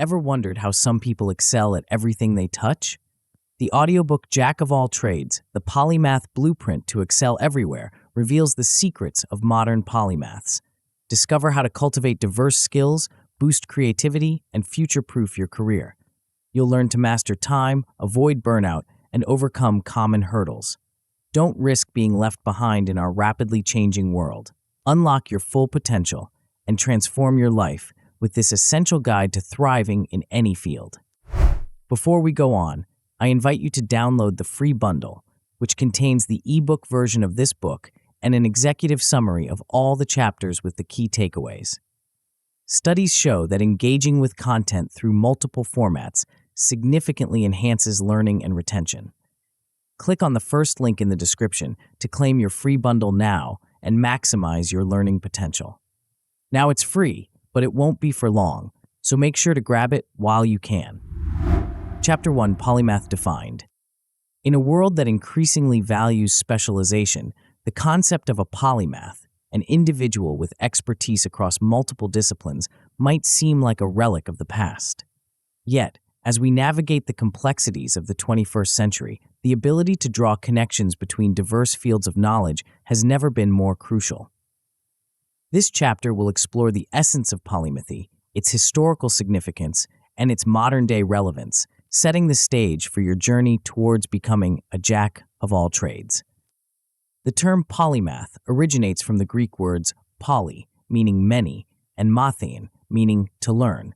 Ever wondered how some people excel at everything they touch? The audiobook Jack of All Trades, the Polymath Blueprint to Excel Everywhere, reveals the secrets of modern polymaths. Discover how to cultivate diverse skills, boost creativity, and future-proof your career. You'll learn to master time, avoid burnout, and overcome common hurdles. Don't risk being left behind in our rapidly changing world. Unlock your full potential and transform your life with this essential guide to thriving in any field. Before we go on, I invite you to download the free bundle, which contains the ebook version of this book and an executive summary of all the chapters with the key takeaways. Studies show that engaging with content through multiple formats significantly enhances learning and retention. Click on the first link in the description to claim your free bundle now and maximize your learning potential. Now it's free, but it won't be for long, so make sure to grab it while you can. Chapter 1: Polymath Defined. In a world that increasingly values specialization, the concept of a polymath, an individual with expertise across multiple disciplines, might seem like a relic of the past. Yet, as we navigate the complexities of the 21st century, the ability to draw connections between diverse fields of knowledge has never been more crucial. This chapter will explore the essence of polymathy, its historical significance, and its modern-day relevance, setting the stage for your journey towards becoming a jack of all trades. The term polymath originates from the Greek words poly, meaning many, and mathein, meaning to learn.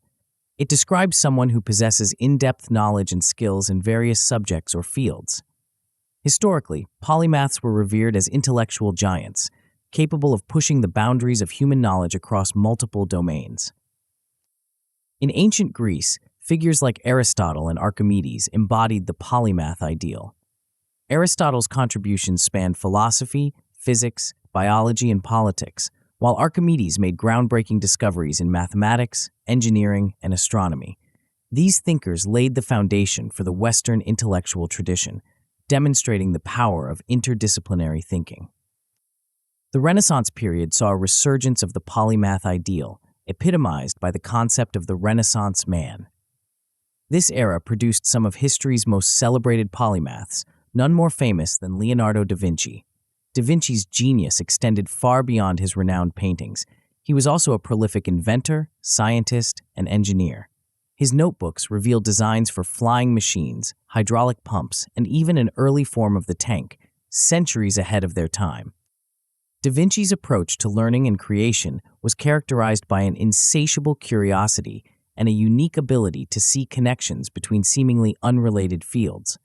It describes someone who possesses in-depth knowledge and skills in various subjects or fields. Historically, polymaths were revered as intellectual giants, capable of pushing the boundaries of human knowledge across multiple domains. In ancient Greece, figures like Aristotle and Archimedes embodied the polymath ideal. Aristotle's contributions spanned philosophy, physics, biology, and politics, while Archimedes made groundbreaking discoveries in mathematics, engineering, and astronomy. These thinkers laid the foundation for the Western intellectual tradition, demonstrating the power of interdisciplinary thinking. The Renaissance period saw a resurgence of the polymath ideal, epitomized by the concept of the Renaissance man. This era produced some of history's most celebrated polymaths, none more famous than Leonardo da Vinci. Da Vinci's genius extended far beyond his renowned paintings. He was also a prolific inventor, scientist, and engineer. His notebooks reveal designs for flying machines, hydraulic pumps, and even an early form of the tank, centuries ahead of their time. Da Vinci's approach to learning and creation was characterized by an insatiable curiosity and a unique ability to see connections between seemingly unrelated fields.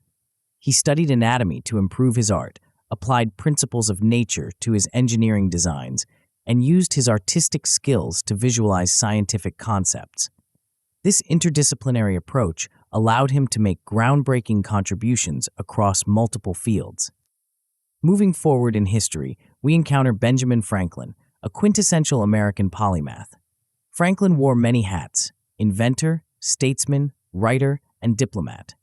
He studied anatomy to improve his art, applied principles of nature to his engineering designs, and used his artistic skills to visualize scientific concepts. This interdisciplinary approach allowed him to make groundbreaking contributions across multiple fields. Moving forward in history, we encounter Benjamin Franklin, a quintessential American polymath. Franklin wore many hats: inventor, statesman, writer, and diplomat.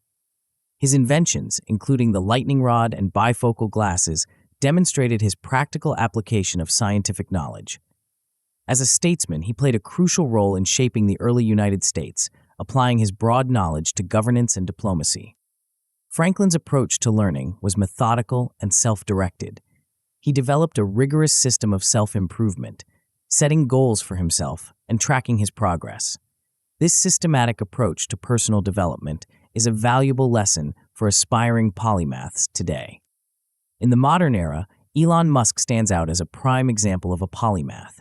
His inventions, including the lightning rod and bifocal glasses, demonstrated his practical application of scientific knowledge. As a statesman, he played a crucial role in shaping the early United States, applying his broad knowledge to governance and diplomacy. Franklin's approach to learning was methodical and self-directed. He developed a rigorous system of self-improvement, setting goals for himself and tracking his progress. This systematic approach to personal development is a valuable lesson for aspiring polymaths today. In the modern era, Elon Musk stands out as a prime example of a polymath.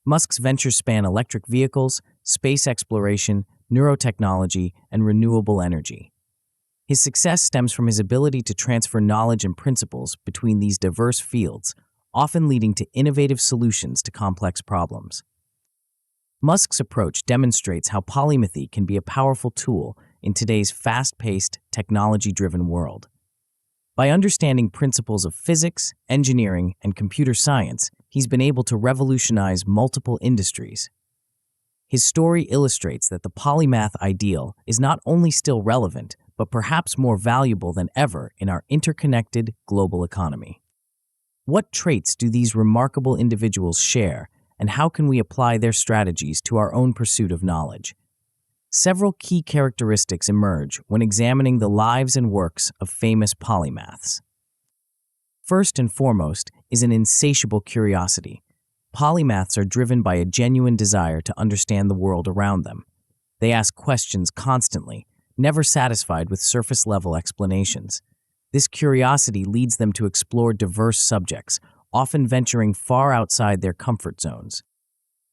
Musk's ventures span electric vehicles, space exploration, neurotechnology, and renewable energy. His success stems from his ability to transfer knowledge and principles between these diverse fields, often leading to innovative solutions to complex problems. Musk's approach demonstrates how polymathy can be a powerful tool in today's fast-paced, technology-driven world. By understanding principles of physics, engineering, and computer science, he's been able to revolutionize multiple industries. His story illustrates that the polymath ideal is not only still relevant, but perhaps more valuable than ever in our interconnected global economy. What traits do these remarkable individuals share, and how can we apply their strategies to our own pursuit of knowledge? Several key characteristics emerge when examining the lives and works of famous polymaths. First and foremost is an insatiable curiosity. Polymaths are driven by a genuine desire to understand the world around them. They ask questions constantly, never satisfied with surface-level explanations. This curiosity leads them to explore diverse subjects, often venturing far outside their comfort zones.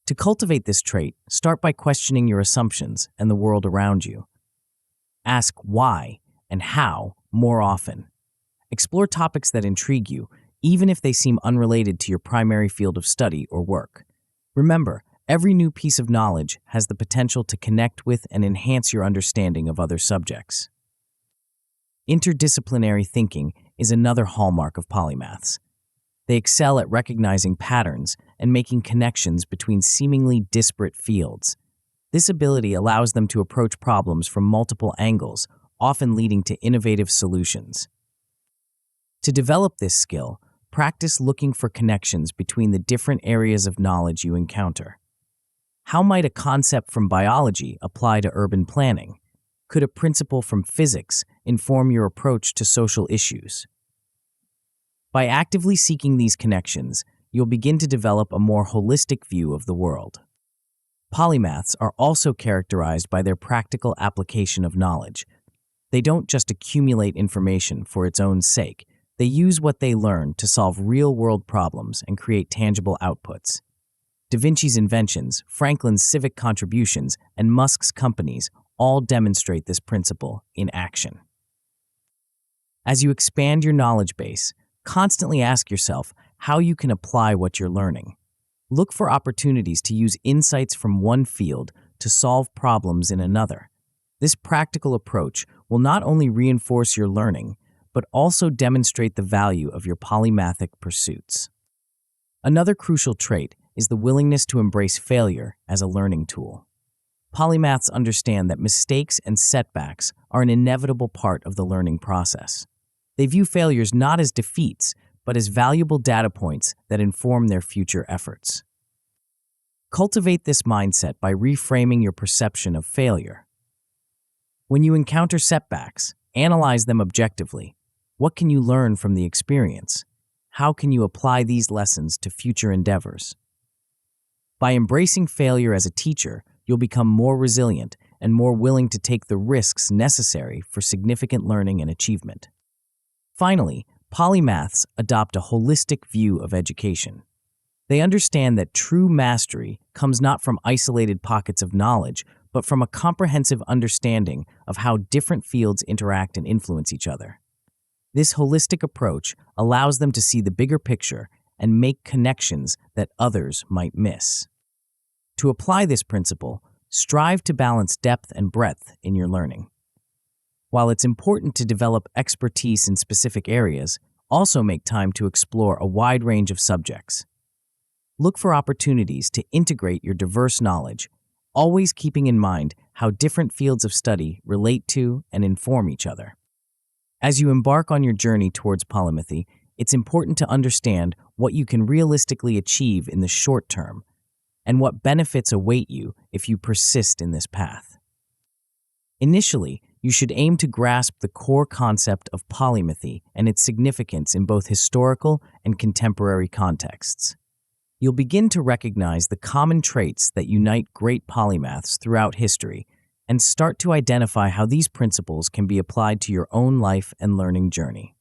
To cultivate this trait, start by questioning your assumptions and the world around you. Ask why and how more often. Explore topics that intrigue you, even if they seem unrelated to your primary field of study or work. Remember, every new piece of knowledge has the potential to connect with and enhance your understanding of other subjects. Interdisciplinary thinking is another hallmark of polymaths. They excel at recognizing patterns and making connections between seemingly disparate fields. This ability allows them to approach problems from multiple angles, often leading to innovative solutions. To develop this skill, practice looking for connections between the different areas of knowledge you encounter. How might a concept from biology apply to urban planning? Could a principle from physics inform your approach to social issues? By actively seeking these connections, you'll begin to develop a more holistic view of the world. Polymaths are also characterized by their practical application of knowledge. They don't just accumulate information for its own sake. They use what they learn to solve real-world problems and create tangible outputs. Da Vinci's inventions, Franklin's civic contributions, and Musk's companies all demonstrate this principle in action. As you expand your knowledge base, constantly ask yourself how you can apply what you're learning. Look for opportunities to use insights from one field to solve problems in another. This practical approach will not only reinforce your learning, but also demonstrate the value of your polymathic pursuits. Another crucial trait is the willingness to embrace failure as a learning tool. Polymaths understand that mistakes and setbacks are an inevitable part of the learning process. They view failures not as defeats, but as valuable data points that inform their future efforts. Cultivate this mindset by reframing your perception of failure. When you encounter setbacks, analyze them objectively. What can you learn from the experience? How can you apply these lessons to future endeavors? By embracing failure as a teacher, you'll become more resilient and more willing to take the risks necessary for significant learning and achievement. Finally, polymaths adopt a holistic view of education. They understand that true mastery comes not from isolated pockets of knowledge, but from a comprehensive understanding of how different fields interact and influence each other. This holistic approach allows them to see the bigger picture and make connections that others might miss. To apply this principle, strive to balance depth and breadth in your learning. While it's important to develop expertise in specific areas, also make time to explore a wide range of subjects. Look for opportunities to integrate your diverse knowledge, always keeping in mind how different fields of study relate to and inform each other. As you embark on your journey towards polymathy, it's important to understand what you can realistically achieve in the short term and what benefits await you if you persist in this path. Initially, you should aim to grasp the core concept of polymathy and its significance in both historical and contemporary contexts. You'll begin to recognize the common traits that unite great polymaths throughout history and start to identify how these principles can be applied to your own life and learning journey.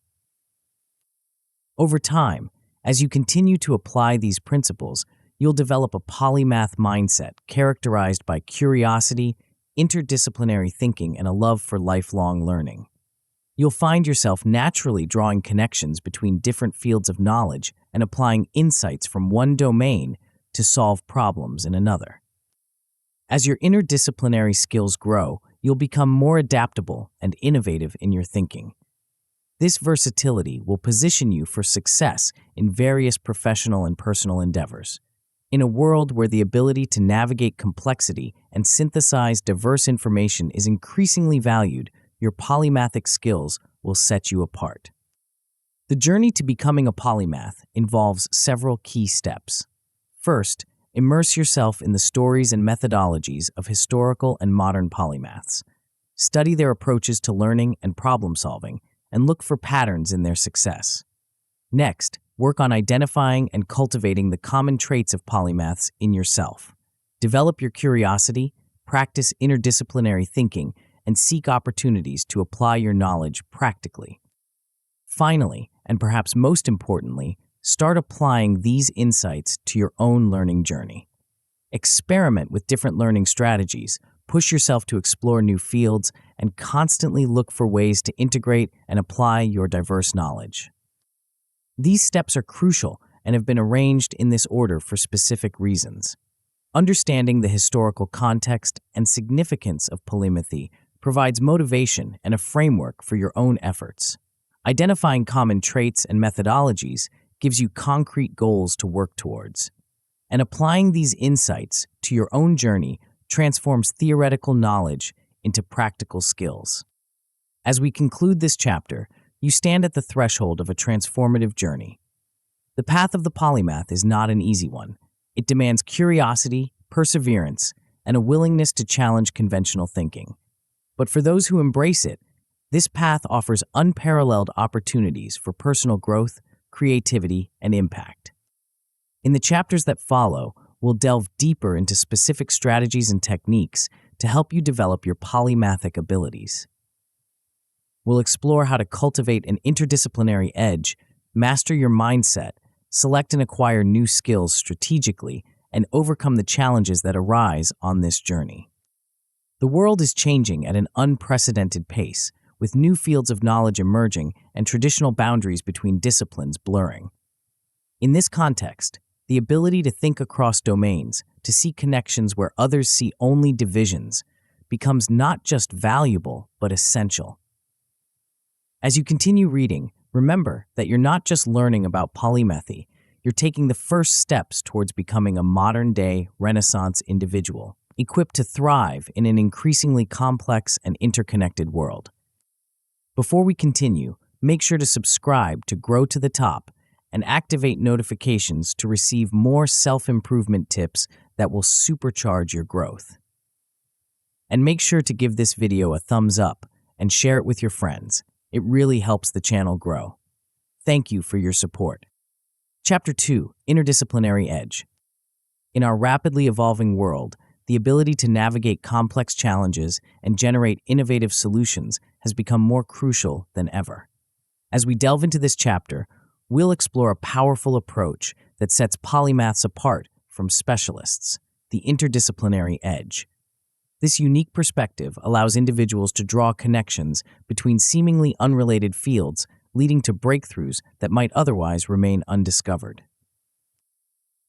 Over time, as you continue to apply these principles, you'll develop a polymath mindset characterized by curiosity, interdisciplinary thinking, and a love for lifelong learning. You'll find yourself naturally drawing connections between different fields of knowledge and applying insights from one domain to solve problems in another. As your interdisciplinary skills grow, you'll become more adaptable and innovative in your thinking. This versatility will position you for success in various professional and personal endeavors. In a world where the ability to navigate complexity and synthesize diverse information is increasingly valued, your polymathic skills will set you apart. The journey to becoming a polymath involves several key steps. First, Immerse yourself in the stories and methodologies of historical and modern polymaths. Study their approaches to learning and problem-solving, and look for patterns in their success. Next, work on identifying and cultivating the common traits of polymaths in yourself. Develop your curiosity, practice interdisciplinary thinking, and seek opportunities to apply your knowledge practically. Finally, and perhaps most importantly, start applying these insights to your own learning journey. Experiment with different learning strategies, push yourself to explore new fields, and constantly look for ways to integrate and apply your diverse knowledge. These steps are crucial and have been arranged in this order for specific reasons. Understanding the historical context and significance of polymathy provides motivation and a framework for your own efforts. Identifying common traits and methodologies gives you concrete goals to work towards. And applying these insights to your own journey transforms theoretical knowledge into practical skills. As we conclude this chapter, you stand at the threshold of a transformative journey. The path of the polymath is not an easy one. It demands curiosity, perseverance, and a willingness to challenge conventional thinking. But for those who embrace it, this path offers unparalleled opportunities for personal growth, creativity, and impact. In the chapters that follow, we'll delve deeper into specific strategies and techniques to help you develop your polymathic abilities. We'll explore how to cultivate an interdisciplinary edge, master your mindset, select and acquire new skills strategically, and overcome the challenges that arise on this journey. The world is changing at an unprecedented pace, with new fields of knowledge emerging and traditional boundaries between disciplines blurring. In this context, the ability to think across domains, to see connections where others see only divisions, becomes not just valuable, but essential. As you continue reading, remember that you're not just learning about polymathy, you're taking the first steps towards becoming a modern-day Renaissance individual, equipped to thrive in an increasingly complex and interconnected world. Before we continue, make sure to subscribe to Grow to the Top and activate notifications to receive more self-improvement tips that will supercharge your growth. And make sure to give this video a thumbs up and share it with your friends. It really helps the channel grow. Thank you for your support. Chapter 2, Interdisciplinary Edge. In our rapidly evolving world, the ability to navigate complex challenges and generate innovative solutions has become more crucial than ever. As we delve into this chapter, we'll explore a powerful approach that sets polymaths apart from specialists, the interdisciplinary edge. This unique perspective allows individuals to draw connections between seemingly unrelated fields, leading to breakthroughs that might otherwise remain undiscovered.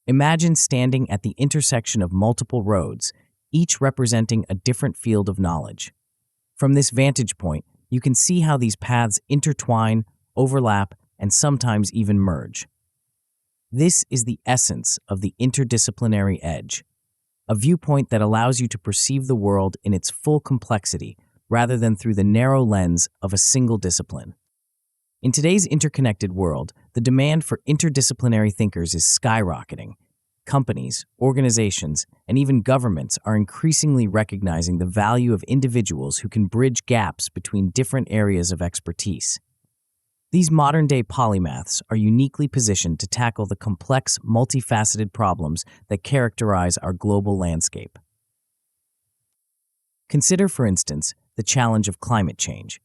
Imagine standing at the intersection of multiple roads, each representing a different field of knowledge. From this vantage point, you can see how these paths intertwine, overlap, and sometimes even merge. This is the essence of the interdisciplinary edge, a viewpoint that allows you to perceive the world in its full complexity rather than through the narrow lens of a single discipline. In today's interconnected world, the demand for interdisciplinary thinkers is skyrocketing. Companies, organizations, and even governments are increasingly recognizing the value of individuals who can bridge gaps between different areas of expertise. These modern-day polymaths are uniquely positioned to tackle the complex, multifaceted problems that characterize our global landscape. Consider, for instance, the challenge of climate change.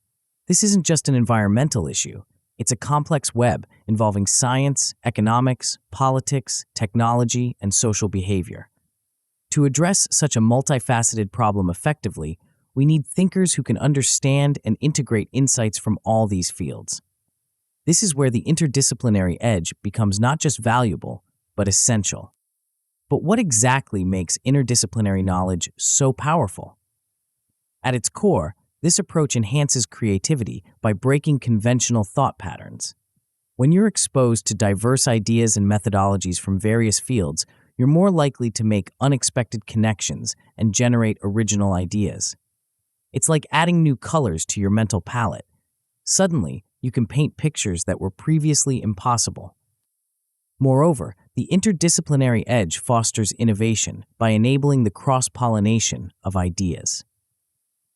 This isn't just an environmental issue. It's a complex web involving science, economics, politics, technology, and social behavior. To address such a multifaceted problem effectively, we need thinkers who can understand and integrate insights from all these fields. This is where the interdisciplinary edge becomes not just valuable, but essential. But what exactly makes interdisciplinary knowledge so powerful? At its core, this approach enhances creativity by breaking conventional thought patterns. When you're exposed to diverse ideas and methodologies from various fields, you're more likely to make unexpected connections and generate original ideas. It's like adding new colors to your mental palette. Suddenly, you can paint pictures that were previously impossible. Moreover, the interdisciplinary edge fosters innovation by enabling the cross-pollination of ideas.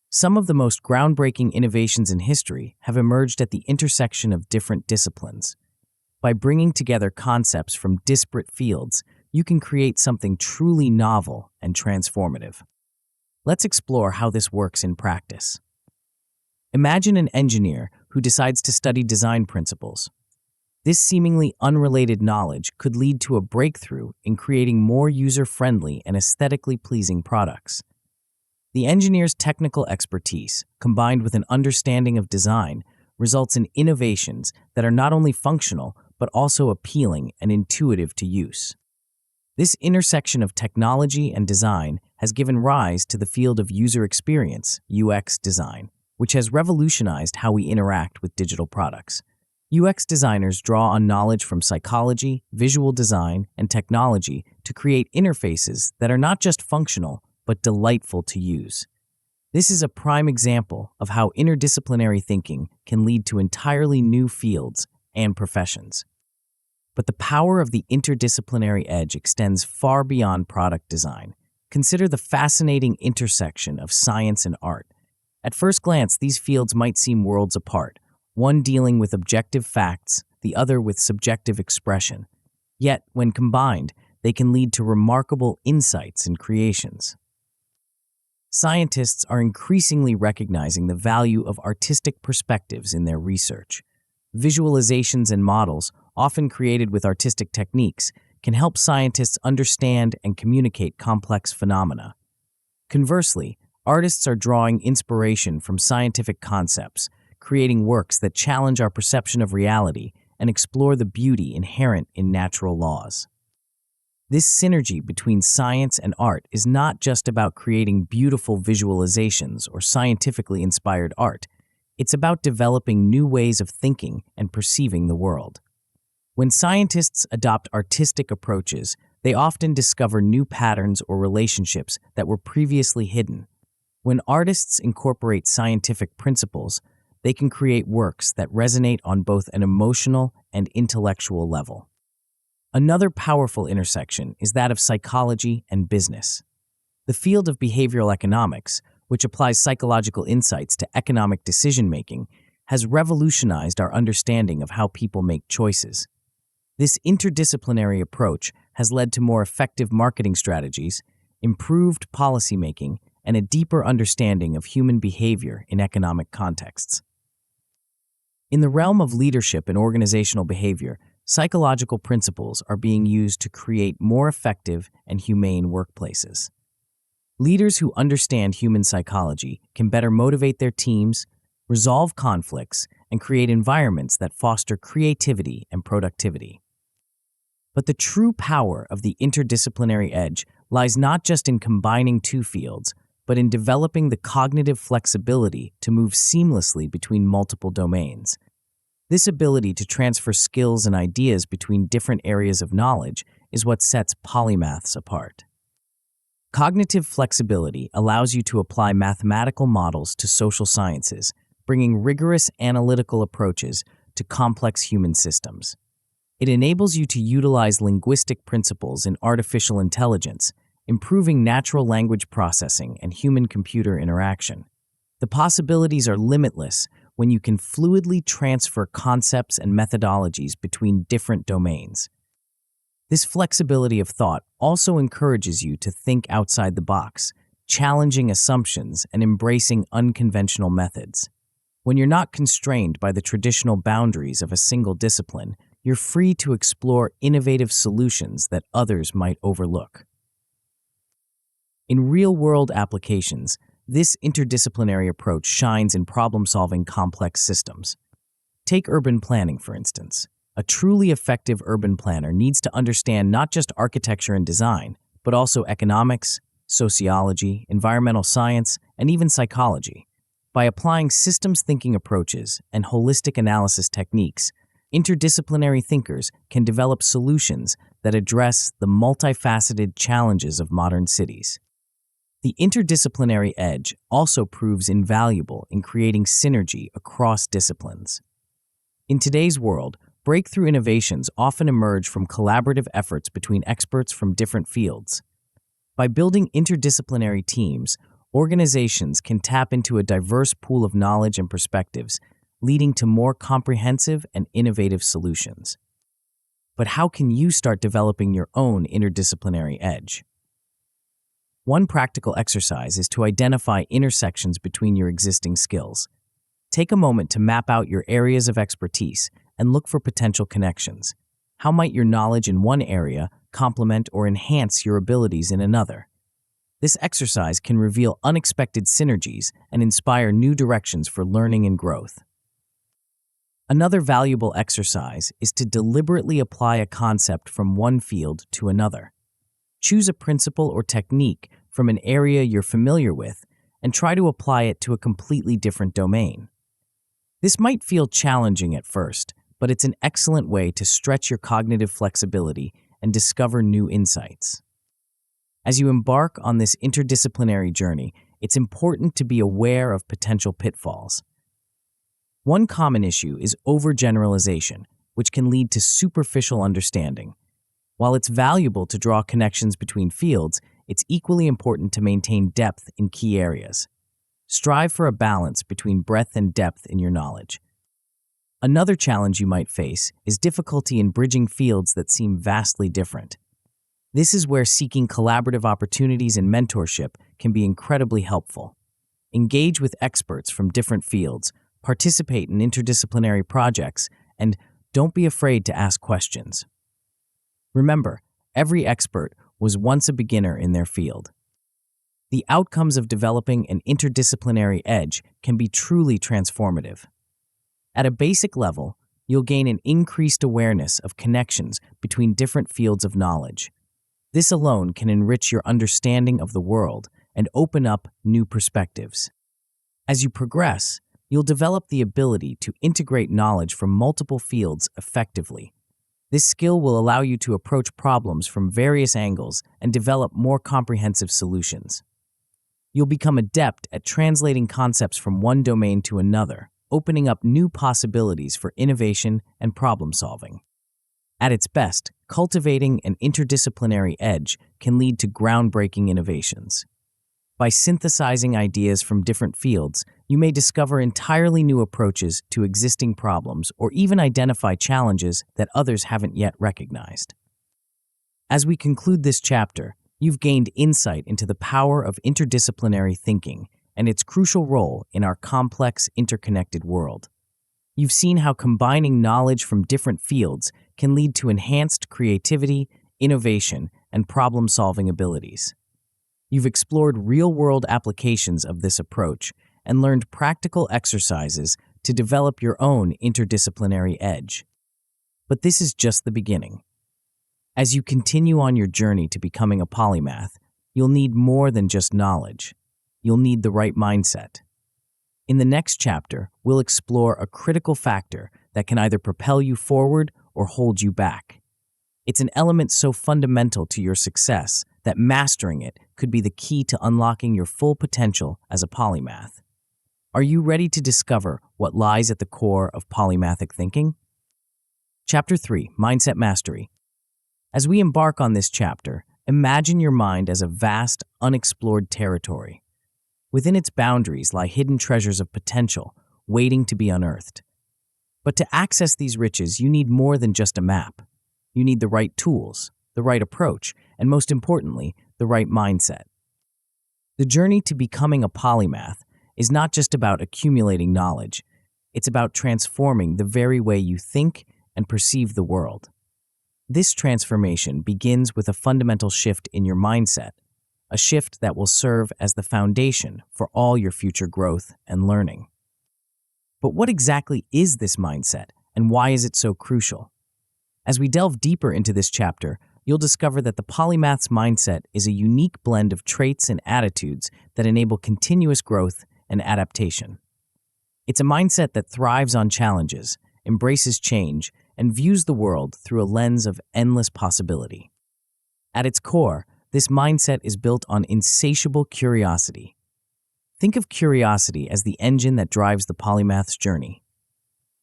Some of the most groundbreaking innovations in history have emerged at the intersection of different disciplines. By bringing together concepts from disparate fields, you can create something truly novel and transformative. Let's explore how this works in practice. Imagine an engineer who decides to study design principles. This seemingly unrelated knowledge could lead to a breakthrough in creating more user-friendly and aesthetically pleasing products. The engineer's technical expertise, combined with an understanding of design, results in innovations that are not only functional, but also appealing and intuitive to use. This intersection of technology and design has given rise to the field of user experience, UX design, which has revolutionized how we interact with digital products. UX designers draw on knowledge from psychology, visual design, and technology to create interfaces that are not just functional, but delightful to use. This is a prime example of how interdisciplinary thinking can lead to entirely new fields and professions. But the power of the interdisciplinary edge extends far beyond product design. Consider the fascinating intersection of science and art. At first glance, these fields might seem worlds apart, one dealing with objective facts, the other with subjective expression. Yet, when combined, they can lead to remarkable insights and creations. Scientists are increasingly recognizing the value of artistic perspectives in their research. Visualizations and models, often created with artistic techniques, can help scientists understand and communicate complex phenomena. Conversely, artists are drawing inspiration from scientific concepts, creating works that challenge our perception of reality and explore the beauty inherent in natural laws. This synergy between science and art is not just about creating beautiful visualizations or scientifically inspired art. It's about developing new ways of thinking and perceiving the world. When scientists adopt artistic approaches, they often discover new patterns or relationships that were previously hidden. When artists incorporate scientific principles, they can create works that resonate on both an emotional and intellectual level. Another powerful intersection is that of psychology and business. The field of behavioral economics, which applies psychological insights to economic decision-making, has revolutionized our understanding of how people make choices. This interdisciplinary approach has led to more effective marketing strategies, improved policymaking, and a deeper understanding of human behavior in economic contexts. In the realm of leadership and organizational behavior, psychological principles are being used to create more effective and humane workplaces. Leaders who understand human psychology can better motivate their teams, resolve conflicts, and create environments that foster creativity and productivity. But the true power of the interdisciplinary edge lies not just in combining two fields, but in developing the cognitive flexibility to move seamlessly between multiple domains. This ability to transfer skills and ideas between different areas of knowledge is what sets polymaths apart. Cognitive flexibility allows you to apply mathematical models to social sciences, bringing rigorous analytical approaches to complex human systems. It enables you to utilize linguistic principles in artificial intelligence, improving natural language processing and human-computer interaction. The possibilities are limitless when you can fluidly transfer concepts and methodologies between different domains. This flexibility of thought also encourages you to think outside the box, challenging assumptions and embracing unconventional methods. When you're not constrained by the traditional boundaries of a single discipline, you're free to explore innovative solutions that others might overlook. In real-world applications, this interdisciplinary approach shines in problem-solving complex systems. Take urban planning, for instance. A truly effective urban planner needs to understand not just architecture and design, but also economics, sociology, environmental science, and even psychology. By applying systems thinking approaches and holistic analysis techniques, interdisciplinary thinkers can develop solutions that address the multifaceted challenges of modern cities. The interdisciplinary edge also proves invaluable in creating synergy across disciplines. In today's world, Breakthrough innovations often emerge from collaborative efforts between experts from different fields. By building interdisciplinary teams, organizations can tap into a diverse pool of knowledge and perspectives, leading to more comprehensive and innovative solutions. But how can you start developing your own interdisciplinary edge? One practical exercise is to identify intersections between your existing skills. Take a moment to map out your areas of expertise and look for potential connections. How might your knowledge in one area complement or enhance your abilities in another? This exercise can reveal unexpected synergies and inspire new directions for learning and growth. Another valuable exercise is to deliberately apply a concept from one field to another. Choose a principle or technique from an area you're familiar with and try to apply it to a completely different domain. This might feel challenging at first, but it's an excellent way to stretch your cognitive flexibility and discover new insights. As you embark on this interdisciplinary journey, it's important to be aware of potential pitfalls. One common issue is overgeneralization, which can lead to superficial understanding. While it's valuable to draw connections between fields, it's equally important to maintain depth in key areas. Strive for a balance between breadth and depth in your knowledge. Another challenge you might face is difficulty in bridging fields that seem vastly different. This is where seeking collaborative opportunities and mentorship can be incredibly helpful. Engage with experts from different fields, participate in interdisciplinary projects, and don't be afraid to ask questions. Remember, every expert was once a beginner in their field. The outcomes of developing an interdisciplinary edge can be truly transformative. At a basic level, you'll gain an increased awareness of connections between different fields of knowledge. This alone can enrich your understanding of the world and open up new perspectives. As you progress, you'll develop the ability to integrate knowledge from multiple fields effectively. This skill will allow you to approach problems from various angles and develop more comprehensive solutions. You'll become adept at translating concepts from one domain to another, opening up new possibilities for innovation and problem solving. At its best, cultivating an interdisciplinary edge can lead to groundbreaking innovations. By synthesizing ideas from different fields, you may discover entirely new approaches to existing problems or even identify challenges that others haven't yet recognized. As we conclude this chapter, you've gained insight into the power of interdisciplinary thinking and its crucial role in our complex, interconnected world. You've seen how combining knowledge from different fields can lead to enhanced creativity, innovation, and problem-solving abilities. You've explored real-world applications of this approach and learned practical exercises to develop your own interdisciplinary edge. But this is just the beginning. As you continue on your journey to becoming a polymath, you'll need more than just knowledge. You'll need the right mindset. In the next chapter, we'll explore a critical factor that can either propel you forward or hold you back. It's an element so fundamental to your success that mastering it could be the key to unlocking your full potential as a polymath. Are you ready to discover what lies at the core of polymathic thinking? Chapter 3, Mindset Mastery. As we embark on this chapter, imagine your mind as a vast, unexplored territory. Within its boundaries lie hidden treasures of potential, waiting to be unearthed. But to access these riches, you need more than just a map. You need the right tools, the right approach, and most importantly, the right mindset. The journey to becoming a polymath is not just about accumulating knowledge. It's about transforming the very way you think and perceive the world. This transformation begins with a fundamental shift in your mindset, a shift that will serve as the foundation for all your future growth and learning. But what exactly is this mindset, and why is it so crucial? As we delve deeper into this chapter, you'll discover that the polymath's mindset is a unique blend of traits and attitudes that enable continuous growth and adaptation. It's a mindset that thrives on challenges, embraces change, and views the world through a lens of endless possibility. At its core, this mindset is built on insatiable curiosity. Think of curiosity as the engine that drives the polymath's journey.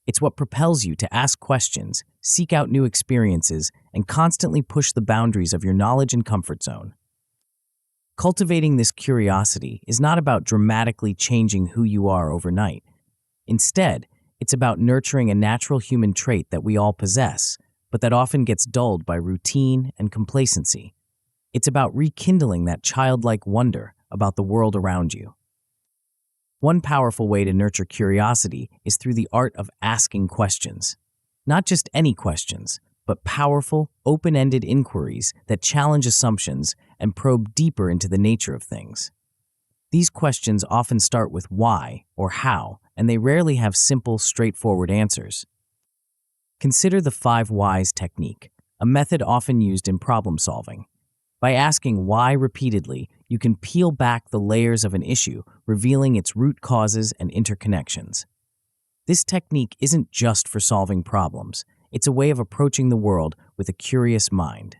It's what propels you to ask questions, seek out new experiences, and constantly push the boundaries of your knowledge and comfort zone. Cultivating this curiosity is not about dramatically changing who you are overnight. Instead, it's about nurturing a natural human trait that we all possess, but that often gets dulled by routine and complacency. It's about rekindling that childlike wonder about the world around you. One powerful way to nurture curiosity is through the art of asking questions. Not just any questions, but powerful, open-ended inquiries that challenge assumptions and probe deeper into the nature of things. These questions often start with why or how, and they rarely have simple, straightforward answers. Consider the 5 whys technique, a method often used in problem solving. By asking why repeatedly, you can peel back the layers of an issue, revealing its root causes and interconnections. This technique isn't just for solving problems. It's a way of approaching the world with a curious mind.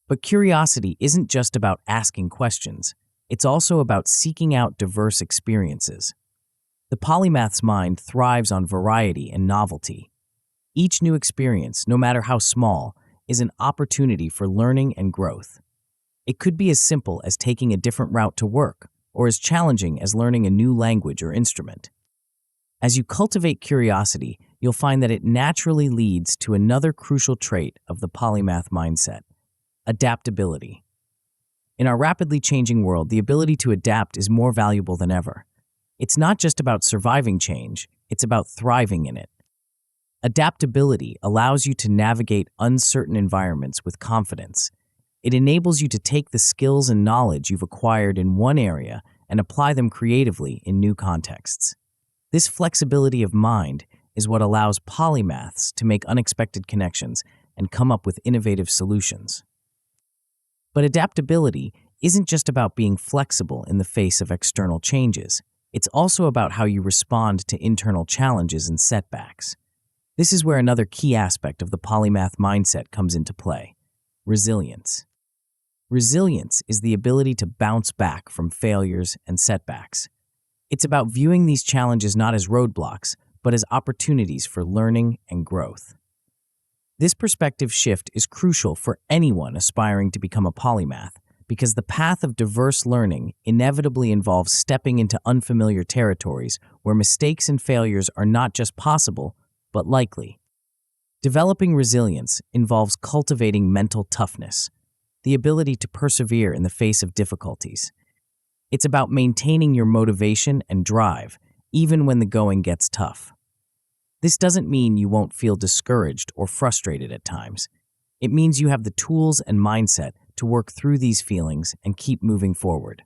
But curiosity isn't just about asking questions. It's also about seeking out diverse experiences. The polymath's mind thrives on variety and novelty. Each new experience, no matter how small, is an opportunity for learning and growth. It could be as simple as taking a different route to work, or as challenging as learning a new language or instrument. As you cultivate curiosity, you'll find that it naturally leads to another crucial trait of the polymath mindset: adaptability. In our rapidly changing world, the ability to adapt is more valuable than ever. It's not just about surviving change, it's about thriving in it. Adaptability allows you to navigate uncertain environments with confidence. It enables you to take the skills and knowledge you've acquired in one area and apply them creatively in new contexts. This flexibility of mind is what allows polymaths to make unexpected connections and come up with innovative solutions. But adaptability isn't just about being flexible in the face of external changes. It's also about how you respond to internal challenges and setbacks. This is where another key aspect of the polymath mindset comes into play: resilience. Resilience is the ability to bounce back from failures and setbacks. It's about viewing these challenges not as roadblocks, but as opportunities for learning and growth. This perspective shift is crucial for anyone aspiring to become a polymath, because the path of diverse learning inevitably involves stepping into unfamiliar territories where mistakes and failures are not just possible, but likely. Developing resilience involves cultivating mental toughness, the ability to persevere in the face of difficulties. It's about maintaining your motivation and drive, even when the going gets tough. This doesn't mean you won't feel discouraged or frustrated at times. It means you have the tools and mindset to work through these feelings and keep moving forward.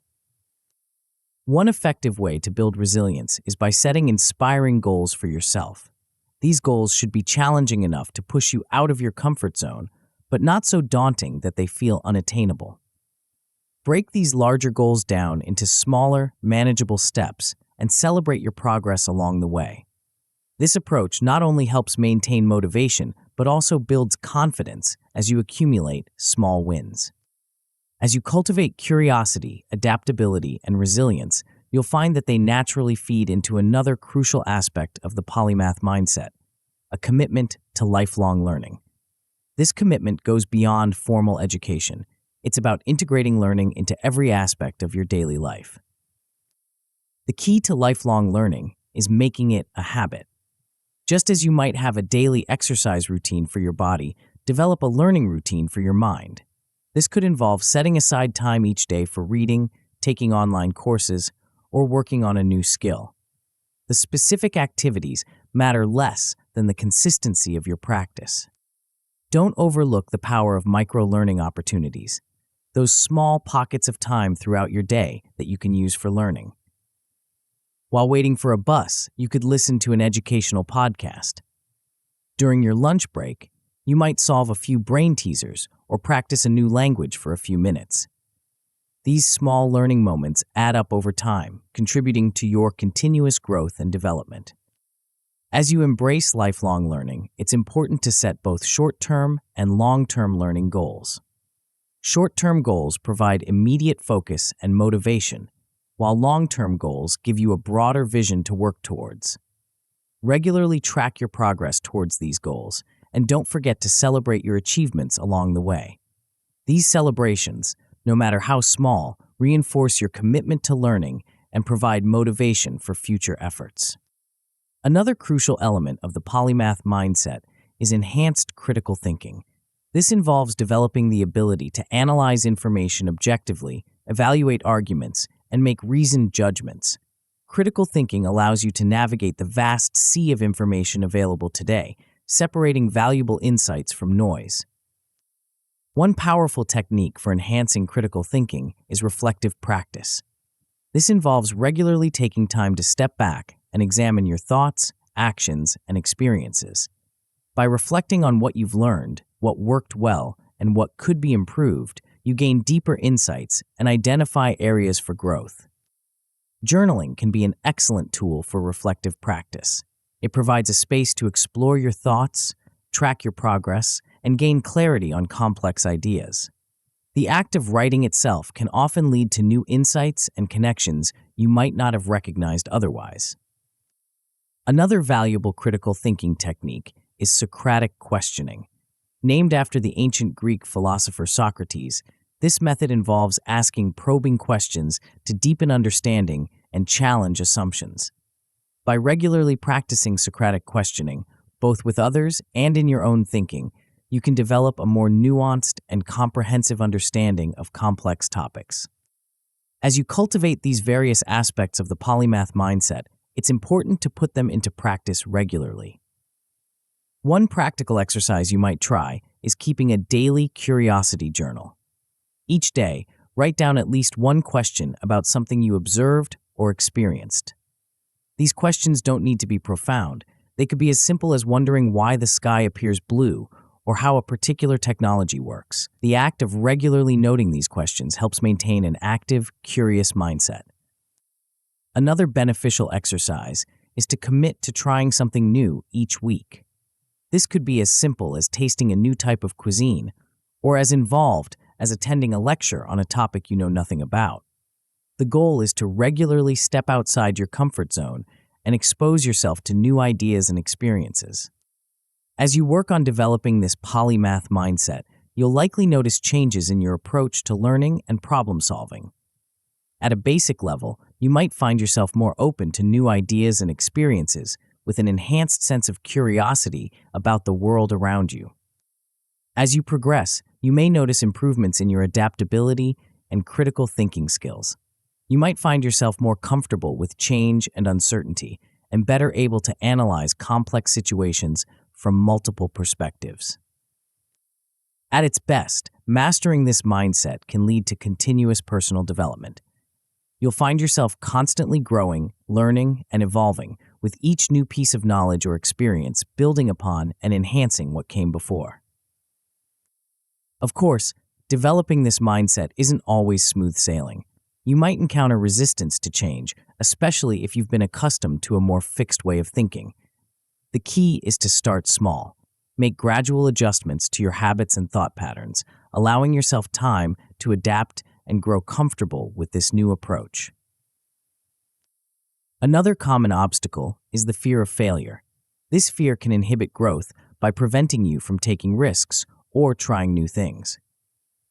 One effective way to build resilience is by setting inspiring goals for yourself. These goals should be challenging enough to push you out of your comfort zone, but not so daunting that they feel unattainable. Break these larger goals down into smaller, manageable steps and celebrate your progress along the way. This approach not only helps maintain motivation, but also builds confidence as you accumulate small wins. As you cultivate curiosity, adaptability, and resilience, you'll find that they naturally feed into another crucial aspect of the polymath mindset: a commitment to lifelong learning. This commitment goes beyond formal education. It's about integrating learning into every aspect of your daily life. The key to lifelong learning is making it a habit. Just as you might have a daily exercise routine for your body, develop a learning routine for your mind. This could involve setting aside time each day for reading, taking online courses, or working on a new skill. The specific activities matter less than the consistency of your practice. Don't overlook the power of micro-learning opportunities, those small pockets of time throughout your day that you can use for learning. While waiting for a bus, you could listen to an educational podcast. During your lunch break, you might solve a few brain teasers or practice a new language for a few minutes. These small learning moments add up over time, contributing to your continuous growth and development. As you embrace lifelong learning, it's important to set both short-term and long-term learning goals. Short-term goals provide immediate focus and motivation, while long-term goals give you a broader vision to work towards. Regularly track your progress towards these goals, and don't forget to celebrate your achievements along the way. These celebrations, no matter how small, reinforce your commitment to learning and provide motivation for future efforts. Another crucial element of the polymath mindset is enhanced critical thinking. This involves developing the ability to analyze information objectively, evaluate arguments, and make reasoned judgments. Critical thinking allows you to navigate the vast sea of information available today, separating valuable insights from noise. One powerful technique for enhancing critical thinking is reflective practice. This involves regularly taking time to step back and examine your thoughts, actions, and experiences. By reflecting on what you've learned, what worked well, and what could be improved, you gain deeper insights and identify areas for growth. Journaling can be an excellent tool for reflective practice. It provides a space to explore your thoughts, track your progress, and gain clarity on complex ideas. The act of writing itself can often lead to new insights and connections you might not have recognized otherwise. Another valuable critical thinking technique is Socratic questioning. Named after the ancient Greek philosopher Socrates, this method involves asking probing questions to deepen understanding and challenge assumptions. By regularly practicing Socratic questioning, both with others and in your own thinking, you can develop a more nuanced and comprehensive understanding of complex topics. As you cultivate these various aspects of the polymath mindset, it's important to put them into practice regularly. One practical exercise you might try is keeping a daily curiosity journal. Each day, write down at least one question about something you observed or experienced. These questions don't need to be profound. They could be as simple as wondering why the sky appears blue or how a particular technology works. The act of regularly noting these questions helps maintain an active, curious mindset. Another beneficial exercise is to commit to trying something new each week. This could be as simple as tasting a new type of cuisine, or as involved as attending a lecture on a topic you know nothing about. The goal is to regularly step outside your comfort zone and expose yourself to new ideas and experiences. As you work on developing this polymath mindset, you'll likely notice changes in your approach to learning and problem solving. At a basic level, you might find yourself more open to new ideas and experiences with an enhanced sense of curiosity about the world around you. As you progress, you may notice improvements in your adaptability and critical thinking skills. You might find yourself more comfortable with change and uncertainty and better able to analyze complex situations from multiple perspectives. At its best, mastering this mindset can lead to continuous personal development. You'll find yourself constantly growing, learning, and evolving, with each new piece of knowledge or experience building upon and enhancing what came before. Of course, developing this mindset isn't always smooth sailing. You might encounter resistance to change, especially if you've been accustomed to a more fixed way of thinking. The key is to start small. Make gradual adjustments to your habits and thought patterns, allowing yourself time to adapt and grow comfortable with this new approach. Another common obstacle is the fear of failure. This fear can inhibit growth by preventing you from taking risks or trying new things.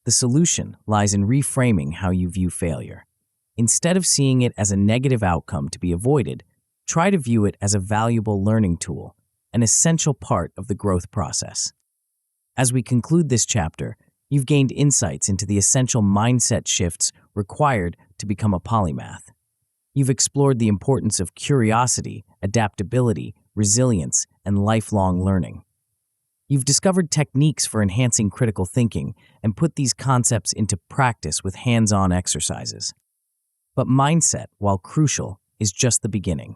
The solution lies in reframing how you view failure. Instead of seeing it as a negative outcome to be avoided, try to view it as a valuable learning tool, an essential part of the growth process. As we conclude this chapter, you've gained insights into the essential mindset shifts required to become a polymath. You've explored the importance of curiosity, adaptability, resilience, and lifelong learning. You've discovered techniques for enhancing critical thinking and put these concepts into practice with hands-on exercises. But mindset, while crucial, is just the beginning.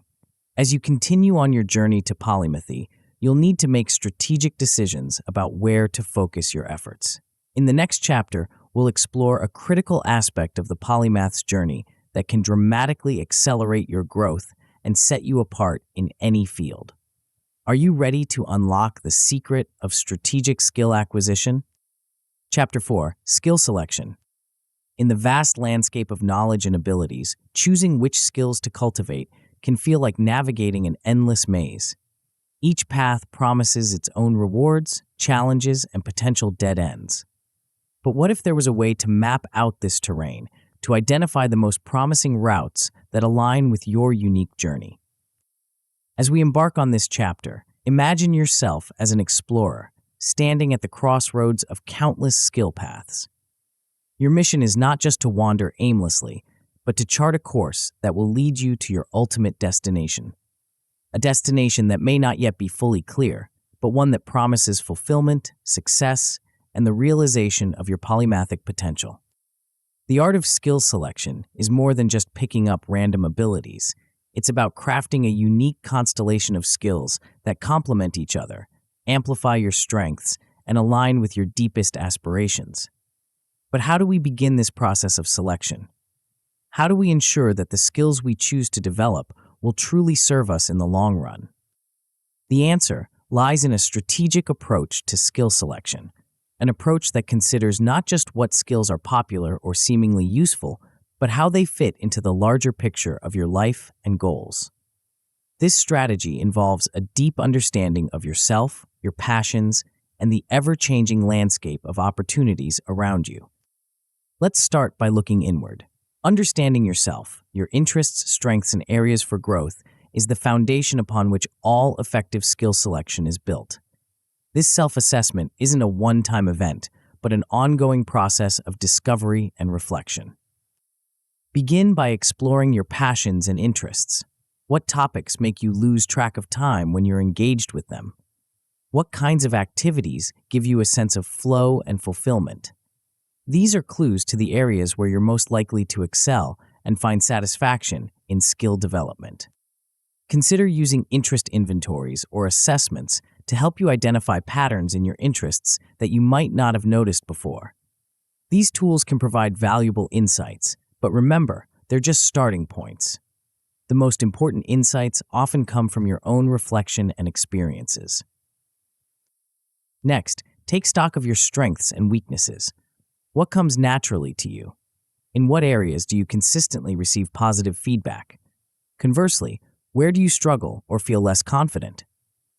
As you continue on your journey to polymathy, you'll need to make strategic decisions about where to focus your efforts. In the next chapter, we'll explore a critical aspect of the polymath's journey that can dramatically accelerate your growth and set you apart in any field. Are you ready to unlock the secret of strategic skill acquisition? Chapter 4, Skill Selection. In the vast landscape of knowledge and abilities, choosing which skills to cultivate can feel like navigating an endless maze. Each path promises its own rewards, challenges, and potential dead ends. But what if there was a way to map out this terrain, to identify the most promising routes that align with your unique journey? As we embark on this chapter, imagine yourself as an explorer, standing at the crossroads of countless skill paths. Your mission is not just to wander aimlessly, but to chart a course that will lead you to your ultimate destination. A destination that may not yet be fully clear, but one that promises fulfillment, success, and the realization of your polymathic potential. The art of skill selection is more than just picking up random abilities. It's about crafting a unique constellation of skills that complement each other, amplify your strengths, and align with your deepest aspirations. But how do we begin this process of selection? How do we ensure that the skills we choose to develop will truly serve us in the long run? The answer lies in a strategic approach to skill selection, an approach that considers not just what skills are popular or seemingly useful, but how they fit into the larger picture of your life and goals. This strategy involves a deep understanding of yourself, your passions, and the ever-changing landscape of opportunities around you. Let's start by looking inward. Understanding yourself, your interests, strengths, and areas for growth is the foundation upon which all effective skill selection is built. This self-assessment isn't a one-time event, but an ongoing process of discovery and reflection. Begin by exploring your passions and interests. What topics make you lose track of time when you're engaged with them? What kinds of activities give you a sense of flow and fulfillment? These are clues to the areas where you're most likely to excel and find satisfaction in skill development. Consider using interest inventories or assessments to help you identify patterns in your interests that you might not have noticed before. These tools can provide valuable insights, but remember, they're just starting points. The most important insights often come from your own reflection and experiences. Next, take stock of your strengths and weaknesses. What comes naturally to you? In what areas do you consistently receive positive feedback? Conversely, where do you struggle or feel less confident?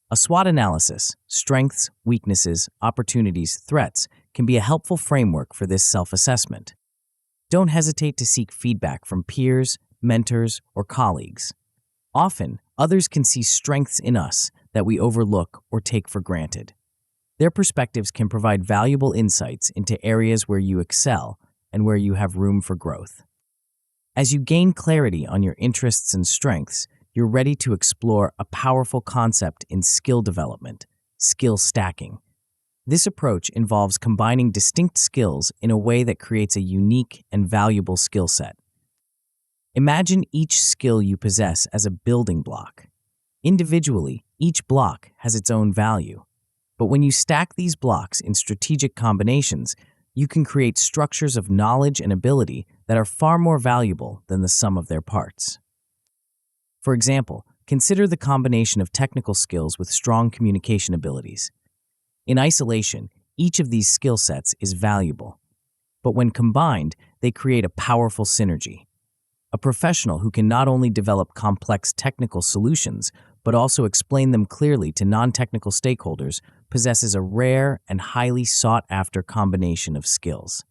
A SWOT analysis, strengths, weaknesses, opportunities, threats, can be a helpful framework for this self-assessment. Don't hesitate to seek feedback from peers, mentors, or colleagues. Often, others can see strengths in us that we overlook or take for granted. Their perspectives can provide valuable insights into areas where you excel and where you have room for growth. As you gain clarity on your interests and strengths, you're ready to explore a powerful concept in skill development, skill stacking. This approach involves combining distinct skills in a way that creates a unique and valuable skill set. Imagine each skill you possess as a building block. Individually, each block has its own value. But when you stack these blocks in strategic combinations, you can create structures of knowledge and ability that are far more valuable than the sum of their parts. For example, consider the combination of technical skills with strong communication abilities. In isolation, each of these skill sets is valuable. But when combined, they create a powerful synergy. A professional who can not only develop complex technical solutions, but also explain them clearly to non-technical stakeholders possesses a rare and highly sought-after combination of skills.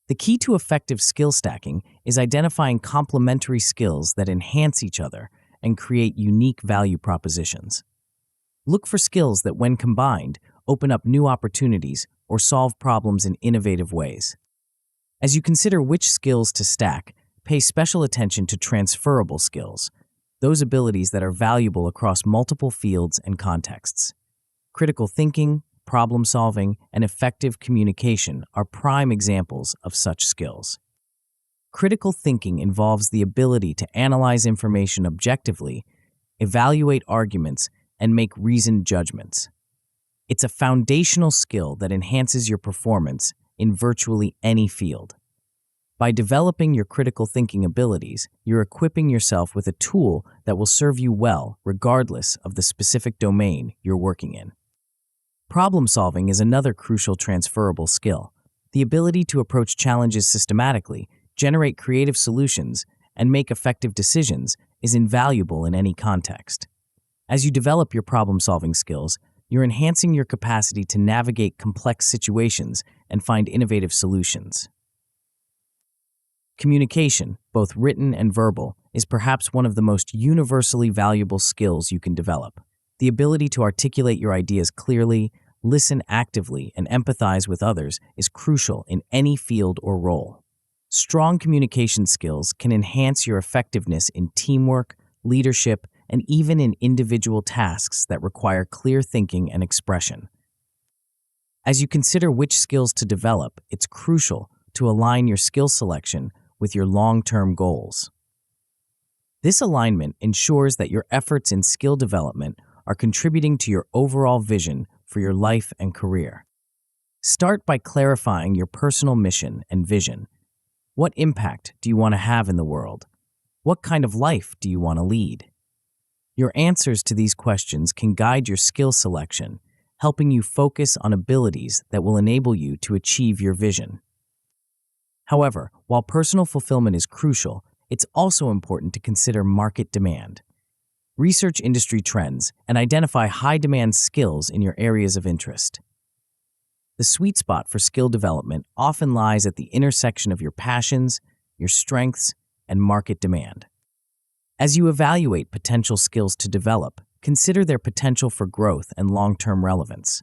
The key to effective skill stacking is identifying complementary skills that enhance each other and create unique value propositions. Look for skills that, when combined, open up new opportunities or solve problems in innovative ways. As you consider which skills to stack, pay special attention to transferable skills, those abilities that are valuable across multiple fields and contexts. Critical thinking, problem solving, and effective communication are prime examples of such skills. Critical thinking involves the ability to analyze information objectively, evaluate arguments, and make reasoned judgments. It's a foundational skill that enhances your performance in virtually any field. By developing your critical thinking abilities, you're equipping yourself with a tool that will serve you well regardless of the specific domain you're working in. Problem solving is another crucial transferable skill. The ability to approach challenges systematically, generate creative solutions, and make effective decisions is invaluable in any context. As you develop your problem-solving skills, you're enhancing your capacity to navigate complex situations and find innovative solutions. Communication, both written and verbal, is perhaps one of the most universally valuable skills you can develop. The ability to articulate your ideas clearly, listen actively, and empathize with others is crucial in any field or role. Strong communication skills can enhance your effectiveness in teamwork, leadership, and even in individual tasks that require clear thinking and expression. As you consider which skills to develop, it's crucial to align your skill selection with your long-term goals. This alignment ensures that your efforts in skill development are contributing to your overall vision for your life and career. Start by clarifying your personal mission and vision. What impact do you want to have in the world? What kind of life do you want to lead? Your answers to these questions can guide your skill selection, helping you focus on abilities that will enable you to achieve your vision. However, while personal fulfillment is crucial, it's also important to consider market demand. Research industry trends and identify high-demand skills in your areas of interest. The sweet spot for skill development often lies at the intersection of your passions, your strengths, and market demand. As you evaluate potential skills to develop, consider their potential for growth and long-term relevance.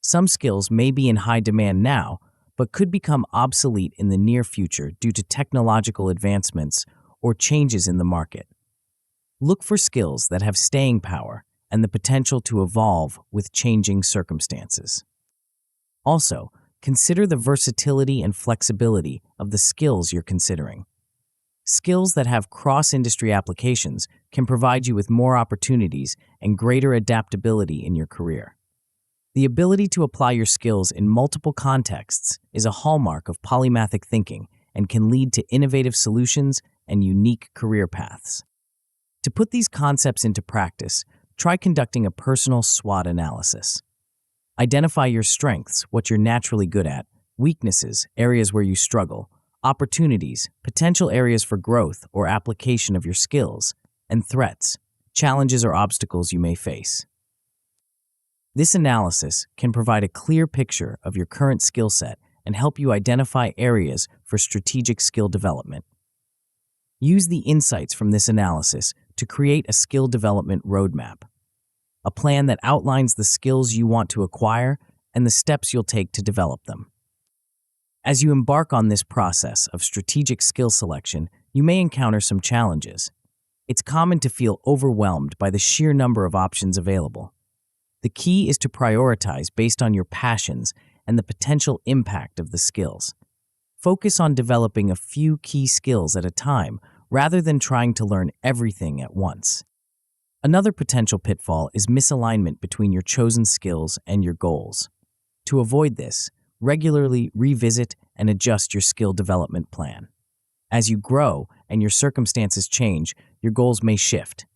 Some skills may be in high demand now, but could become obsolete in the near future due to technological advancements or changes in the market. Look for skills that have staying power and the potential to evolve with changing circumstances. Also, consider the versatility and flexibility of the skills you're considering. Skills that have cross-industry applications can provide you with more opportunities and greater adaptability in your career. The ability to apply your skills in multiple contexts is a hallmark of polymathic thinking and can lead to innovative solutions and unique career paths. To put these concepts into practice, try conducting a personal SWOT analysis. Identify your strengths, what you're naturally good at, weaknesses, areas where you struggle, opportunities, potential areas for growth or application of your skills, and threats, challenges or obstacles you may face. This analysis can provide a clear picture of your current skill set and help you identify areas for strategic skill development. Use the insights from this analysis to create a skill development roadmap, a plan that outlines the skills you want to acquire and the steps you'll take to develop them. As you embark on this process of strategic skill selection, you may encounter some challenges. It's common to feel overwhelmed by the sheer number of options available. The key is to prioritize based on your passions and the potential impact of the skills. Focus on developing a few key skills at a time rather than trying to learn everything at once. Another potential pitfall is misalignment between your chosen skills and your goals. To avoid this, regularly revisit and adjust your skill development plan. As you grow and your circumstances change, your goals may shift.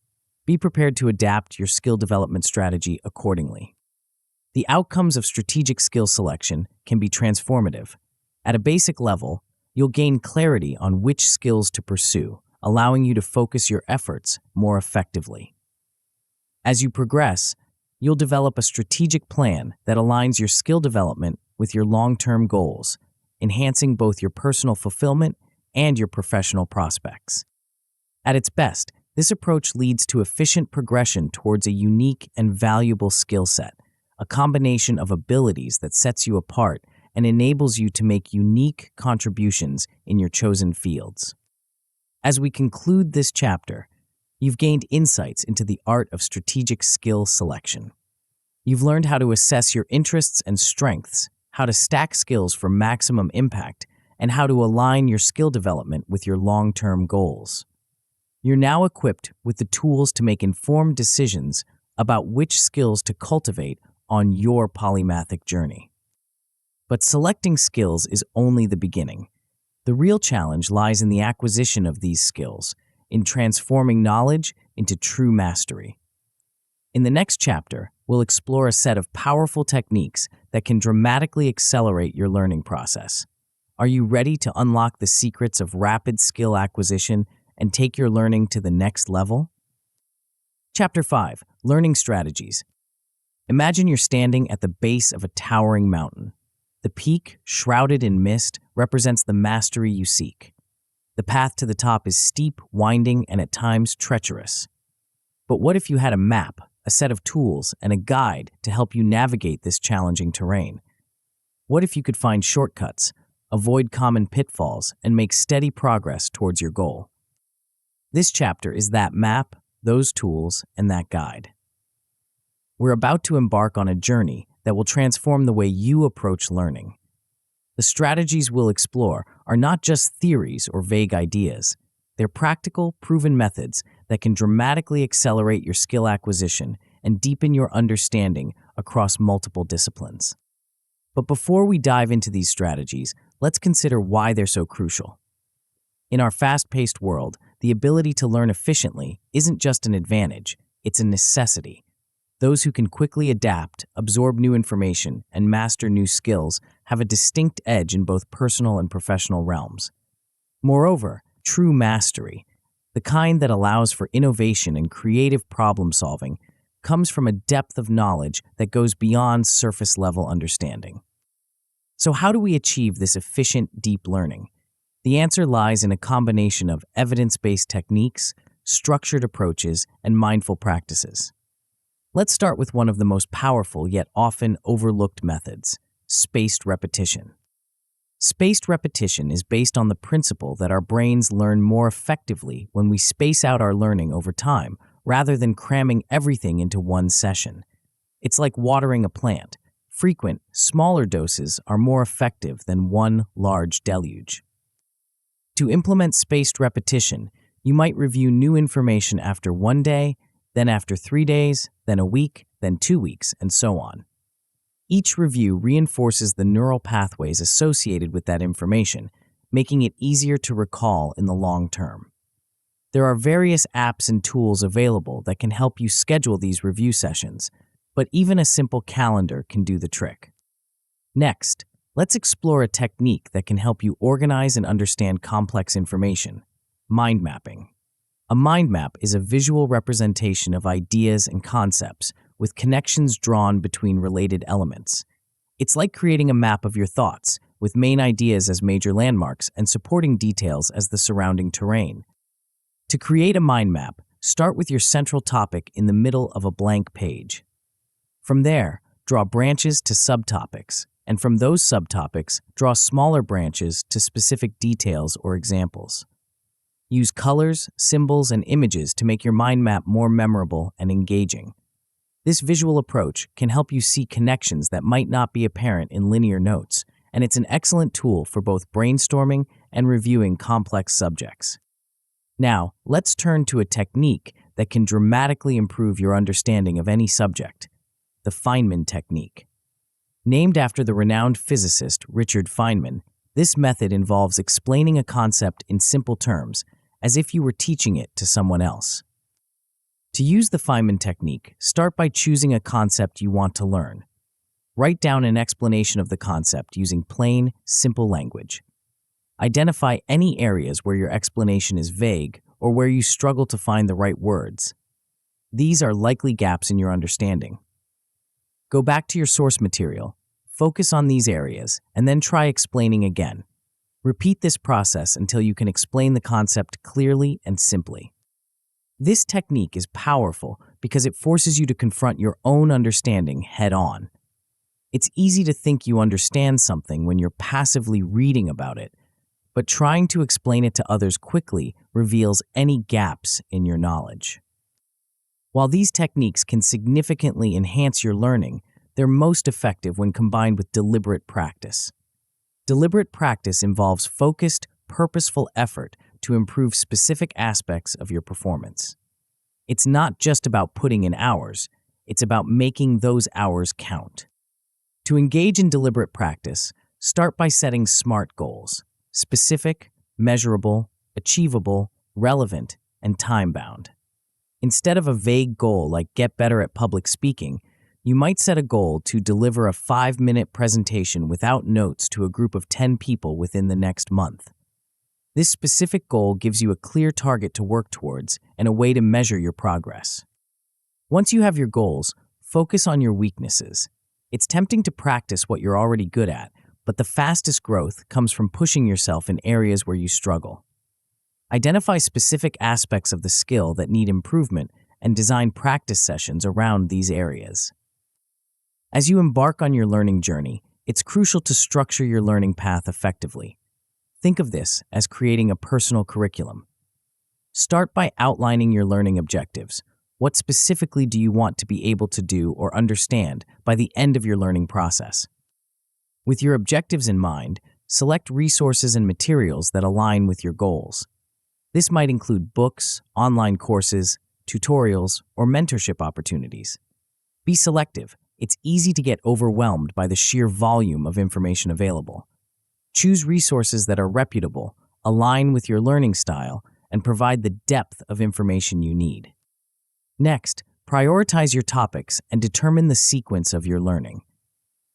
Be prepared to adapt your skill development strategy accordingly. The outcomes of strategic skill selection can be transformative. At a basic level, you'll gain clarity on which skills to pursue, allowing you to focus your efforts more effectively. As you progress, you'll develop a strategic plan that aligns your skill development with your long-term goals, enhancing both your personal fulfillment and your professional prospects. At its best, this approach leads to efficient progression towards a unique and valuable skill set, a combination of abilities that sets you apart and enables you to make unique contributions in your chosen fields. As we conclude this chapter, you've gained insights into the art of strategic skill selection. You've learned how to assess your interests and strengths, how to stack skills for maximum impact, and how to align your skill development with your long-term goals. You're now equipped with the tools to make informed decisions about which skills to cultivate on your polymathic journey. But selecting skills is only the beginning. The real challenge lies in the acquisition of these skills, in transforming knowledge into true mastery. In the next chapter, we'll explore a set of powerful techniques that can dramatically accelerate your learning process. Are you ready to unlock the secrets of rapid skill acquisition and take your learning to the next level? Chapter 5. Learning Strategies. Imagine you're standing at the base of a towering mountain. The peak, shrouded in mist, represents the mastery you seek. The path to the top is steep, winding, and at times treacherous. But what if you had a map, a set of tools, and a guide to help you navigate this challenging terrain? What if you could find shortcuts, avoid common pitfalls, and make steady progress towards your goal? This chapter is that map, those tools, and that guide. We're about to embark on a journey that will transform the way you approach learning. The strategies we'll explore are not just theories or vague ideas. They're practical, proven methods that can dramatically accelerate your skill acquisition and deepen your understanding across multiple disciplines. But before we dive into these strategies, let's consider why they're so crucial. In our fast-paced world, the ability to learn efficiently isn't just an advantage, it's a necessity. Those who can quickly adapt, absorb new information, and master new skills have a distinct edge in both personal and professional realms. Moreover, true mastery, the kind that allows for innovation and creative problem-solving, comes from a depth of knowledge that goes beyond surface-level understanding. So how do we achieve this efficient, deep learning? The answer lies in a combination of evidence-based techniques, structured approaches, and mindful practices. Let's start with one of the most powerful yet often overlooked methods, spaced repetition. Spaced repetition is based on the principle that our brains learn more effectively when we space out our learning over time, rather than cramming everything into one session. It's like watering a plant. Frequent, smaller doses are more effective than one large deluge. To implement spaced repetition, you might review new information after 1 day, then after 3 days, then a week, then 2 weeks, and so on. Each review reinforces the neural pathways associated with that information, making it easier to recall in the long term. There are various apps and tools available that can help you schedule these review sessions, but even a simple calendar can do the trick. Next, let's explore a technique that can help you organize and understand complex information: mind mapping. A mind map is a visual representation of ideas and concepts with connections drawn between related elements. It's like creating a map of your thoughts, with main ideas as major landmarks and supporting details as the surrounding terrain. To create a mind map, start with your central topic in the middle of a blank page. From there, draw branches to subtopics, and from those subtopics, draw smaller branches to specific details or examples. Use colors, symbols, and images to make your mind map more memorable and engaging. This visual approach can help you see connections that might not be apparent in linear notes, and it's an excellent tool for both brainstorming and reviewing complex subjects. Now, let's turn to a technique that can dramatically improve your understanding of any subject: the Feynman technique. Named after the renowned physicist Richard Feynman, this method involves explaining a concept in simple terms, as if you were teaching it to someone else. To use the Feynman technique, start by choosing a concept you want to learn. Write down an explanation of the concept using plain, simple language. Identify any areas where your explanation is vague or where you struggle to find the right words. These are likely gaps in your understanding. Go back to your source material, focus on these areas, and then try explaining again. Repeat this process until you can explain the concept clearly and simply. This technique is powerful because it forces you to confront your own understanding head-on. It's easy to think you understand something when you're passively reading about it, but trying to explain it to others quickly reveals any gaps in your knowledge. While these techniques can significantly enhance your learning, they're most effective when combined with deliberate practice. Deliberate practice involves focused, purposeful effort to improve specific aspects of your performance. It's not just about putting in hours, it's about making those hours count. To engage in deliberate practice, start by setting SMART goals: specific, measurable, achievable, relevant, and time-bound. Instead of a vague goal like get better at public speaking, you might set a goal to deliver a 5-minute presentation without notes to a group of 10 people within the next month. This specific goal gives you a clear target to work towards and a way to measure your progress. Once you have your goals, focus on your weaknesses. It's tempting to practice what you're already good at, but the fastest growth comes from pushing yourself in areas where you struggle. Identify specific aspects of the skill that need improvement and design practice sessions around these areas. As you embark on your learning journey, it's crucial to structure your learning path effectively. Think of this as creating a personal curriculum. Start by outlining your learning objectives. What specifically do you want to be able to do or understand by the end of your learning process? With your objectives in mind, select resources and materials that align with your goals. This might include books, online courses, tutorials, or mentorship opportunities. Be selective. It's easy to get overwhelmed by the sheer volume of information available. Choose resources that are reputable, align with your learning style, and provide the depth of information you need. Next, prioritize your topics and determine the sequence of your learning.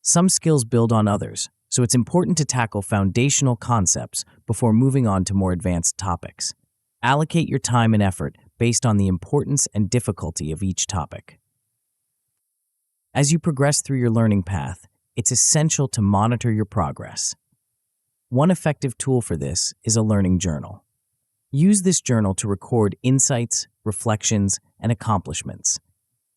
Some skills build on others, so it's important to tackle foundational concepts before moving on to more advanced topics. Allocate your time and effort based on the importance and difficulty of each topic. As you progress through your learning path, it's essential to monitor your progress. One effective tool for this is a learning journal. Use this journal to record insights, reflections, and accomplishments.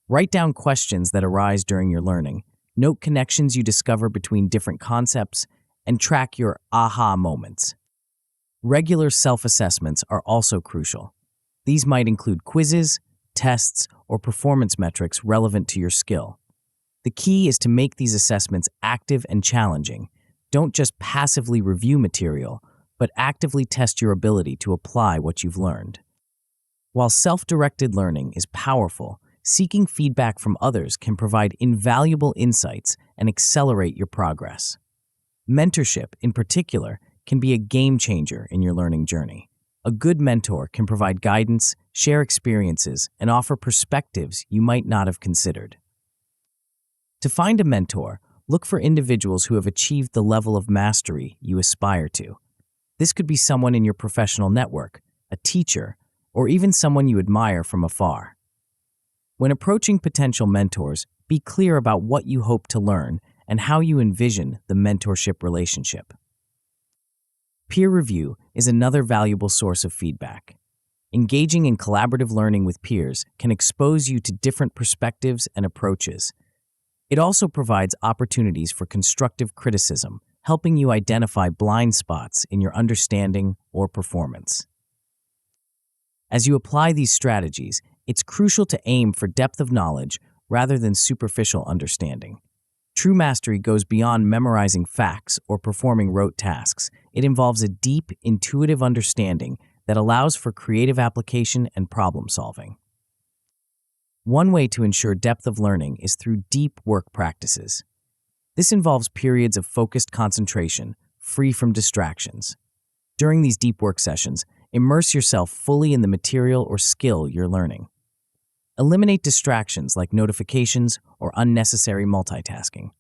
Write down questions that arise during your learning, note connections you discover between different concepts, and track your aha moments. Regular self-assessments are also crucial. These might include quizzes, tests, or performance metrics relevant to your skill. The key is to make these assessments active and challenging. Don't just passively review material, but actively test your ability to apply what you've learned. While self-directed learning is powerful, seeking feedback from others can provide invaluable insights and accelerate your progress. Mentorship, in particular, can be a game changer in your learning journey. A good mentor can provide guidance, share experiences, and offer perspectives you might not have considered. To find a mentor, look for individuals who have achieved the level of mastery you aspire to. This could be someone in your professional network, a teacher, or even someone you admire from afar. When approaching potential mentors, be clear about what you hope to learn and how you envision the mentorship relationship. Peer review is another valuable source of feedback. Engaging in collaborative learning with peers can expose you to different perspectives and approaches. It also provides opportunities for constructive criticism, helping you identify blind spots in your understanding or performance. As you apply these strategies, it's crucial to aim for depth of knowledge rather than superficial understanding. True mastery goes beyond memorizing facts or performing rote tasks. It involves a deep, intuitive understanding that allows for creative application and problem solving. One way to ensure depth of learning is through deep work practices. This involves periods of focused concentration, free from distractions. During these deep work sessions, immerse yourself fully in the material or skill you're learning. Eliminate distractions like notifications or unnecessary multitasking.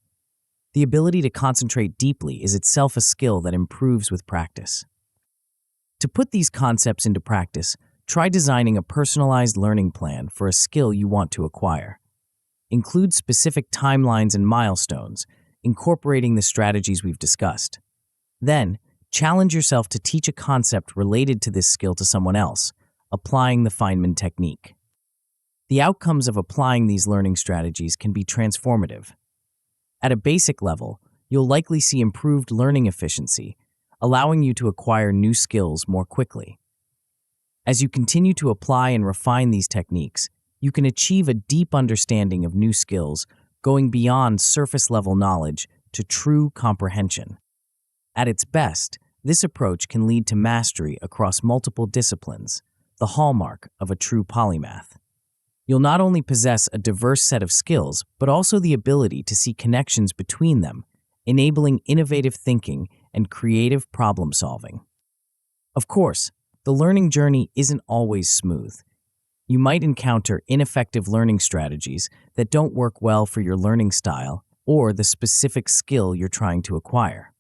The ability to concentrate deeply is itself a skill that improves with practice. To put these concepts into practice, try designing a personalized learning plan for a skill you want to acquire. Include specific timelines and milestones, incorporating the strategies we've discussed. Then, challenge yourself to teach a concept related to this skill to someone else, applying the Feynman technique. The outcomes of applying these learning strategies can be transformative. At a basic level, you'll likely see improved learning efficiency, allowing you to acquire new skills more quickly. As you continue to apply and refine these techniques, you can achieve a deep understanding of new skills, going beyond surface-level knowledge to true comprehension. At its best, this approach can lead to mastery across multiple disciplines, the hallmark of a true polymath. You'll not only possess a diverse set of skills, but also the ability to see connections between them, enabling innovative thinking and creative problem solving. Of course, the learning journey isn't always smooth. You might encounter ineffective learning strategies that don't work well for your learning style or the specific skill you're trying to acquire.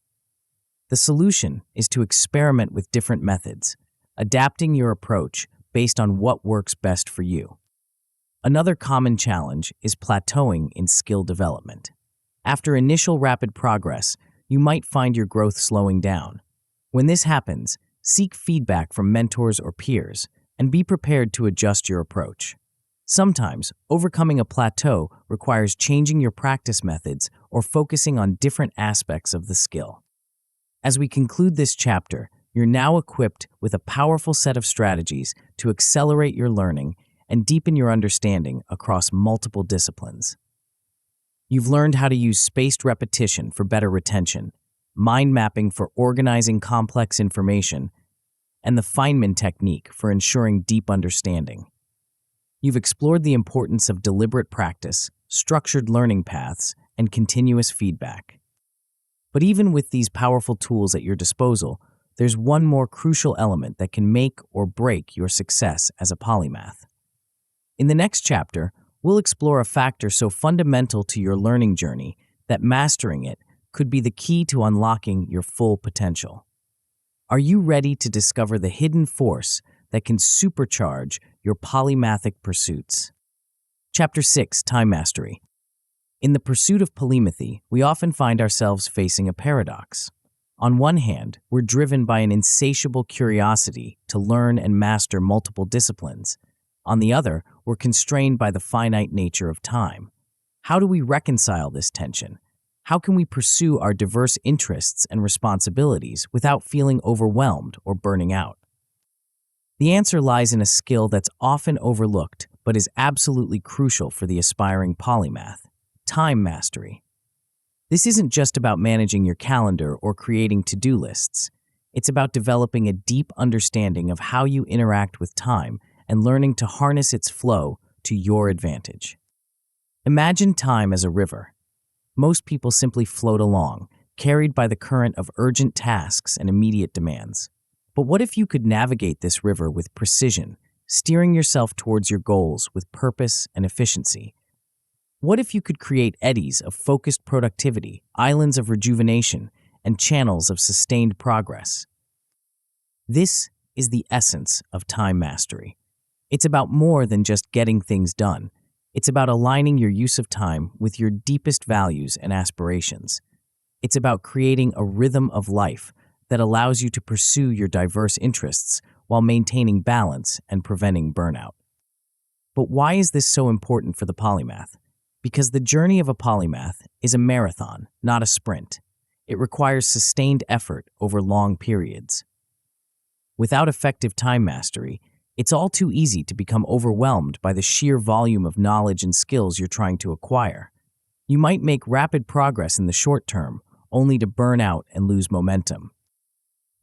The solution is to experiment with different methods, adapting your approach based on what works best for you. Another common challenge is plateauing in skill development. After initial rapid progress, you might find your growth slowing down. When this happens, seek feedback from mentors or peers and be prepared to adjust your approach. Sometimes, overcoming a plateau requires changing your practice methods or focusing on different aspects of the skill. As we conclude this chapter, you're now equipped with a powerful set of strategies to accelerate your learning and deepen your understanding across multiple disciplines. You've learned how to use spaced repetition for better retention, mind mapping for organizing complex information, and the Feynman technique for ensuring deep understanding. You've explored the importance of deliberate practice, structured learning paths, and continuous feedback. But even with these powerful tools at your disposal, there's one more crucial element that can make or break your success as a polymath. In the next chapter, we'll explore a factor so fundamental to your learning journey that mastering it could be the key to unlocking your full potential. Are you ready to discover the hidden force that can supercharge your polymathic pursuits? Chapter 6, Time Mastery. In the pursuit of polymathy, we often find ourselves facing a paradox. On one hand, we're driven by an insatiable curiosity to learn and master multiple disciplines. On the other, we're constrained by the finite nature of time. How do we reconcile this tension? How can we pursue our diverse interests and responsibilities without feeling overwhelmed or burning out? The answer lies in a skill that's often overlooked but is absolutely crucial for the aspiring polymath: time mastery. This isn't just about managing your calendar or creating to-do lists. It's about developing a deep understanding of how you interact with time and learning to harness its flow to your advantage. Imagine time as a river. Most people simply float along, carried by the current of urgent tasks and immediate demands. But what if you could navigate this river with precision, steering yourself towards your goals with purpose and efficiency? What if you could create eddies of focused productivity, islands of rejuvenation, and channels of sustained progress? This is the essence of time mastery. It's about more than just getting things done. It's about aligning your use of time with your deepest values and aspirations. It's about creating a rhythm of life that allows you to pursue your diverse interests while maintaining balance and preventing burnout. But why is this so important for the polymath? Because the journey of a polymath is a marathon, not a sprint. It requires sustained effort over long periods. Without effective time mastery, it's all too easy to become overwhelmed by the sheer volume of knowledge and skills you're trying to acquire. You might make rapid progress in the short term, only to burn out and lose momentum.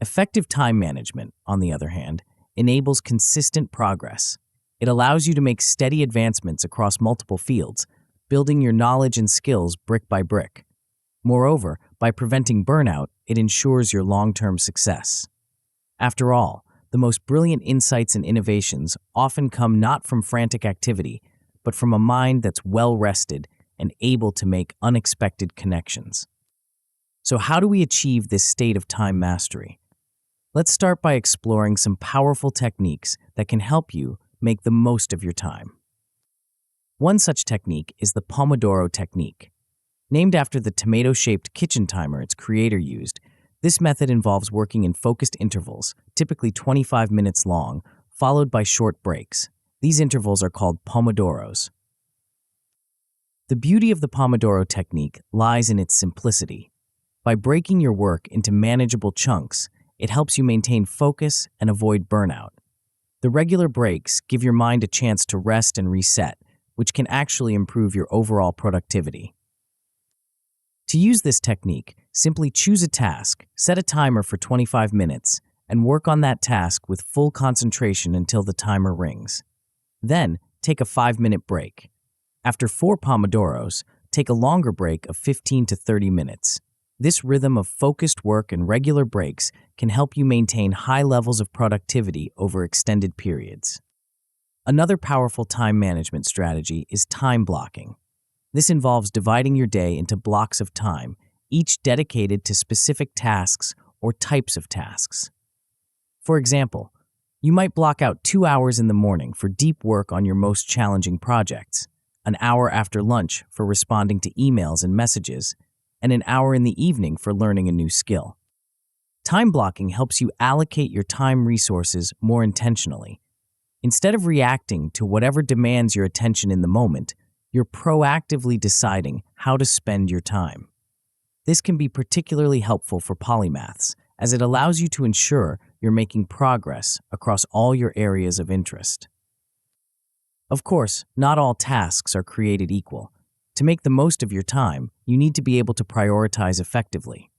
Effective time management, on the other hand, enables consistent progress. It allows you to make steady advancements across multiple fields, building your knowledge and skills brick by brick. Moreover, by preventing burnout, it ensures your long-term success. After all, the most brilliant insights and innovations often come not from frantic activity, but from a mind that's well-rested and able to make unexpected connections. So how do we achieve this state of time mastery? Let's start by exploring some powerful techniques that can help you make the most of your time. One such technique is the Pomodoro technique. Named after the tomato-shaped kitchen timer its creator used, this method involves working in focused intervals, typically 25 minutes long, followed by short breaks. These intervals are called pomodoros. The beauty of the Pomodoro technique lies in its simplicity. By breaking your work into manageable chunks, it helps you maintain focus and avoid burnout. The regular breaks give your mind a chance to rest and reset, which can actually improve your overall productivity. To use this technique, simply choose a task, set a timer for 25 minutes, and work on that task with full concentration until the timer rings. Then, take a 5-minute break. After 4 pomodoros, take a longer break of 15 to 30 minutes. This rhythm of focused work and regular breaks can help you maintain high levels of productivity over extended periods. Another powerful time management strategy is time blocking. This involves dividing your day into blocks of time, each dedicated to specific tasks or types of tasks. For example, You might block out 2 hours in the morning for deep work on your most challenging projects, an hour after lunch for responding to emails and messages, and an hour in the evening for learning a new skill. Time blocking helps you allocate your time resources more intentionally. Instead of reacting to whatever demands your attention in the moment, you're proactively deciding how to spend your time. This can be particularly helpful for polymaths, as it allows you to ensure you're making progress across all your areas of interest. Of course, not all tasks are created equal. To make the most of your time, you need to be able to prioritize effectively.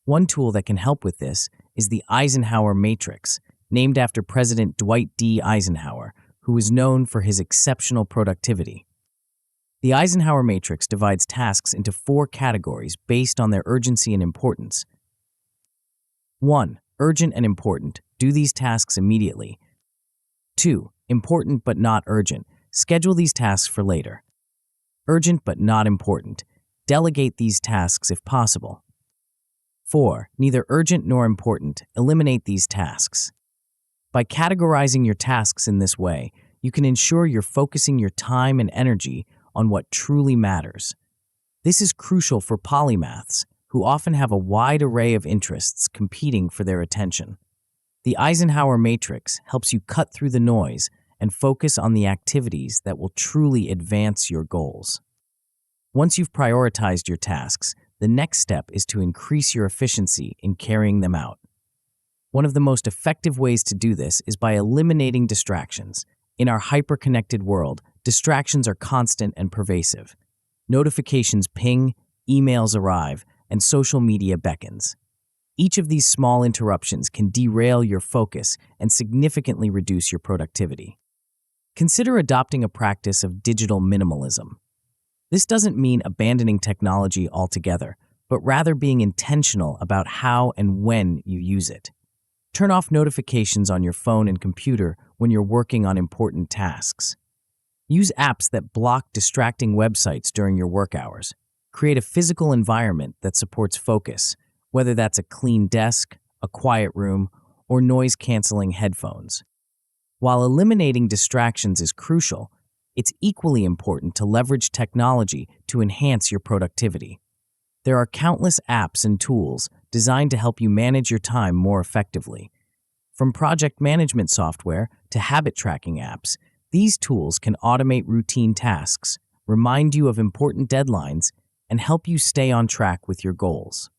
One tool that can help with this is the Eisenhower Matrix, named after President Dwight D. Eisenhower, who is known for his exceptional productivity. The Eisenhower Matrix divides tasks into 4 categories based on their urgency and importance. 1. Urgent and important. Do these tasks immediately. 2. Important but not urgent. Schedule these tasks for later. Urgent but not important. Delegate these tasks if possible. 4. Neither urgent nor important. Eliminate these tasks. By categorizing your tasks in this way, you can ensure you're focusing your time and energy on what truly matters. This is crucial for polymaths, who often have a wide array of interests competing for their attention. The Eisenhower Matrix helps you cut through the noise and focus on the activities that will truly advance your goals. Once you've prioritized your tasks, the next step is to increase your efficiency in carrying them out. One of the most effective ways to do this is by eliminating distractions. In our hyper-connected world, distractions are constant and pervasive. Notifications ping, emails arrive, and social media beckons. Each of these small interruptions can derail your focus and significantly reduce your productivity. Consider adopting a practice of digital minimalism. This doesn't mean abandoning technology altogether, but rather being intentional about how and when you use it. Turn off notifications on your phone and computer when you're working on important tasks. Use apps that block distracting websites during your work hours. Create a physical environment that supports focus, whether that's a clean desk, a quiet room, or noise-canceling headphones. While eliminating distractions is crucial, it's equally important to leverage technology to enhance your productivity. There are countless apps and tools designed to help you manage your time more effectively. From project management software to habit tracking apps, these tools can automate routine tasks, remind you of important deadlines, and help you stay on track with your goals.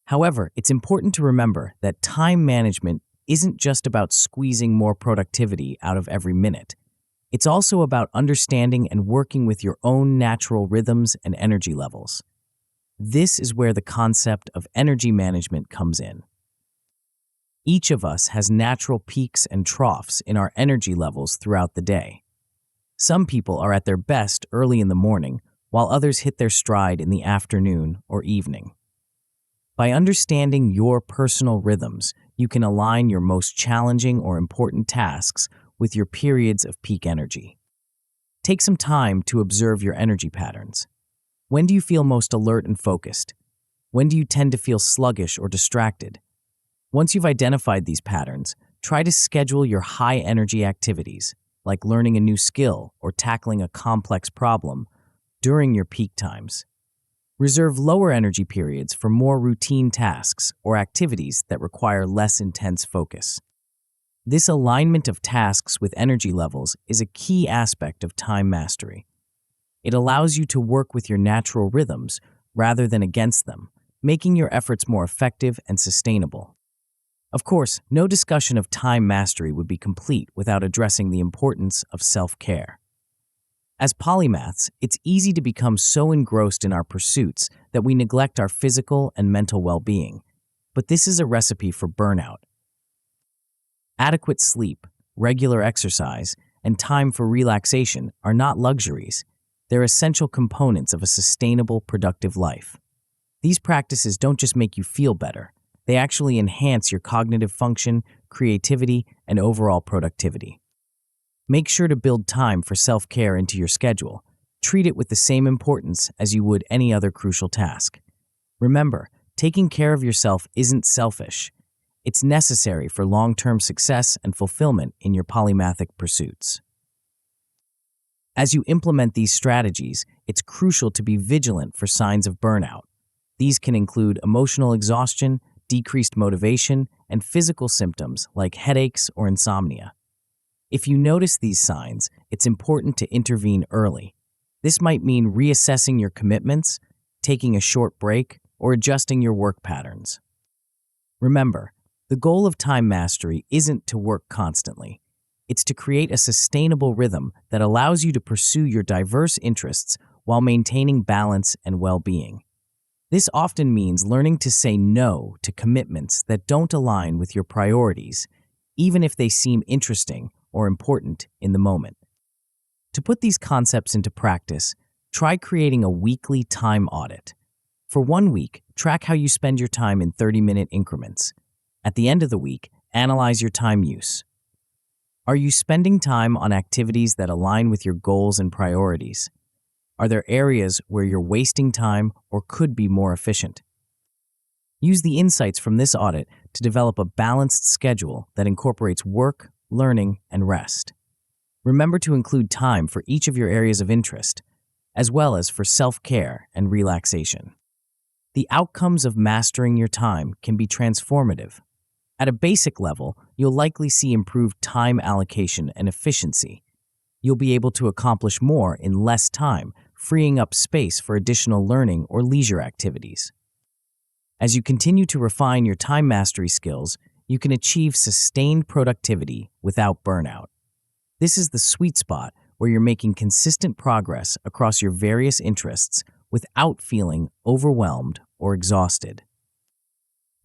However, it's important to remember that time management isn't just about squeezing more productivity out of every minute. It's also about understanding and working with your own natural rhythms and energy levels. This is where the concept of energy management comes in. Each of us has natural peaks and troughs in our energy levels throughout the day. Some people are at their best early in the morning, while others hit their stride in the afternoon or evening. By understanding your personal rhythms, you can align your most challenging or important tasks with your periods of peak energy. Take some time to observe your energy patterns. When do you feel most alert and focused? When do you tend to feel sluggish or distracted? Once you've identified these patterns, try to schedule your high-energy activities, like learning a new skill or tackling a complex problem, during your peak times. Reserve lower energy periods for more routine tasks or activities that require less intense focus. This alignment of tasks with energy levels is a key aspect of time mastery. It allows you to work with your natural rhythms rather than against them, making your efforts more effective and sustainable. Of course, no discussion of time mastery would be complete without addressing the importance of self-care. As polymaths, it's easy to become so engrossed in our pursuits that we neglect our physical and mental well-being, but this is a recipe for burnout. Adequate sleep, regular exercise, and time for relaxation are not luxuries. They're essential components of a sustainable, productive life. These practices don't just make you feel better, they actually enhance your cognitive function, creativity, and overall productivity. Make sure to build time for self-care into your schedule. Treat it with the same importance as you would any other crucial task. Remember, taking care of yourself isn't selfish. It's necessary for long-term success and fulfillment in your polymathic pursuits. As you implement these strategies, it's crucial to be vigilant for signs of burnout. These can include emotional exhaustion, decreased motivation, and physical symptoms like headaches or insomnia. If you notice these signs, it's important to intervene early. This might mean reassessing your commitments, taking a short break, or adjusting your work patterns. Remember, the goal of time mastery isn't to work constantly. It's to create a sustainable rhythm that allows you to pursue your diverse interests while maintaining balance and well-being. This often means learning to say no to commitments that don't align with your priorities, even if they seem interesting or important in the moment. To put these concepts into practice, try creating a weekly time audit. For 1 week, track how you spend your time in 30-minute increments. At the end of the week, analyze your time use. Are you spending time on activities that align with your goals and priorities? Are there areas where you're wasting time or could be more efficient? Use the insights from this audit to develop a balanced schedule that incorporates work, learning, and rest. Remember to include time for each of your areas of interest, as well as for self-care and relaxation. The outcomes of mastering your time can be transformative. At a basic level, you'll likely see improved time allocation and efficiency. You'll be able to accomplish more in less time, freeing up space for additional learning or leisure activities. As you continue to refine your time mastery skills, you can achieve sustained productivity without burnout. This is the sweet spot where you're making consistent progress across your various interests without feeling overwhelmed or exhausted.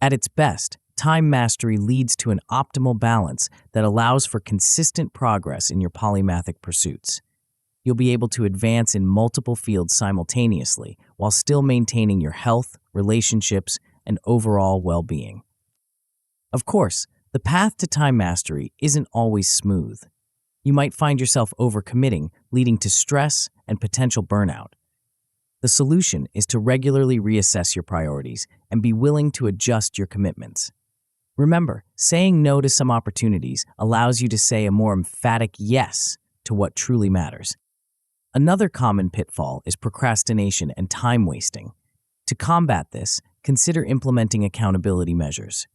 At its best, time mastery leads to an optimal balance that allows for consistent progress in your polymathic pursuits. You'll be able to advance in multiple fields simultaneously while still maintaining your health, relationships, and overall well-being. Of course, the path to time mastery isn't always smooth. You might find yourself overcommitting, leading to stress and potential burnout. The solution is to regularly reassess your priorities and be willing to adjust your commitments. Remember, saying no to some opportunities allows you to say a more emphatic yes to what truly matters. Another common pitfall is procrastination and time wasting. To combat this, consider implementing accountability measures.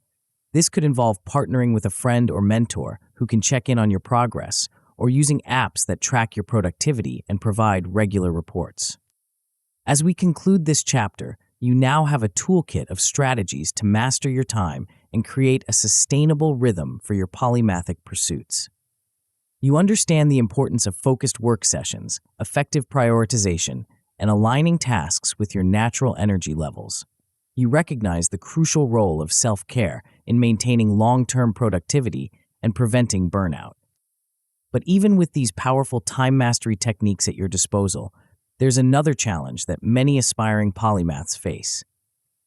This could involve partnering with a friend or mentor who can check in on your progress, or using apps that track your productivity and provide regular reports. As we conclude this chapter, you now have a toolkit of strategies to master your time and create a sustainable rhythm for your polymathic pursuits. You understand the importance of focused work sessions, effective prioritization, and aligning tasks with your natural energy levels. You recognize the crucial role of self-care in maintaining long-term productivity and preventing burnout. But even with these powerful time mastery techniques at your disposal, there's another challenge that many aspiring polymaths face,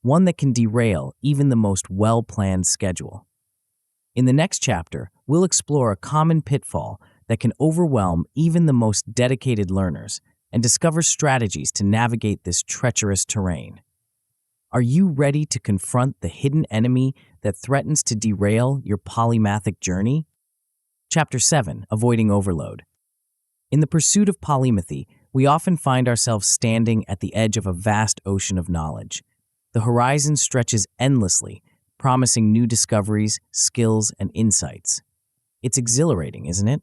one that can derail even the most well-planned schedule. In the next chapter, we'll explore a common pitfall that can overwhelm even the most dedicated learners and discover strategies to navigate this treacherous terrain. Are you ready to confront the hidden enemy that threatens to derail your polymathic journey? Chapter 7: Avoiding Overload. In the pursuit of polymathy, we often find ourselves standing at the edge of a vast ocean of knowledge. The horizon stretches endlessly, promising new discoveries, skills, and insights. It's exhilarating, isn't it?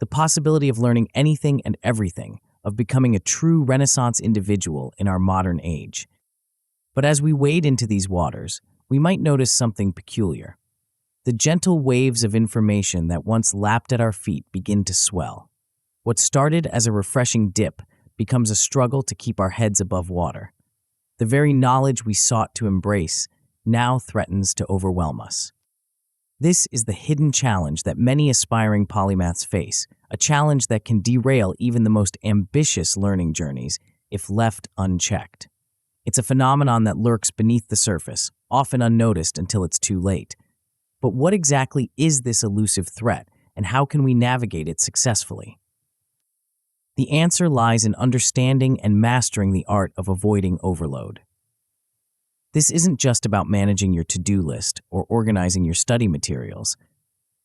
The possibility of learning anything and everything, of becoming a true Renaissance individual in our modern age. But as we wade into these waters, we might notice something peculiar. The gentle waves of information that once lapped at our feet begin to swell. What started as a refreshing dip becomes a struggle to keep our heads above water. The very knowledge we sought to embrace now threatens to overwhelm us. This is the hidden challenge that many aspiring polymaths face, a challenge that can derail even the most ambitious learning journeys if left unchecked. It's a phenomenon that lurks beneath the surface, often unnoticed until it's too late. But what exactly is this elusive threat, and how can we navigate it successfully? The answer lies in understanding and mastering the art of avoiding overload. This isn't just about managing your to-do list or organizing your study materials.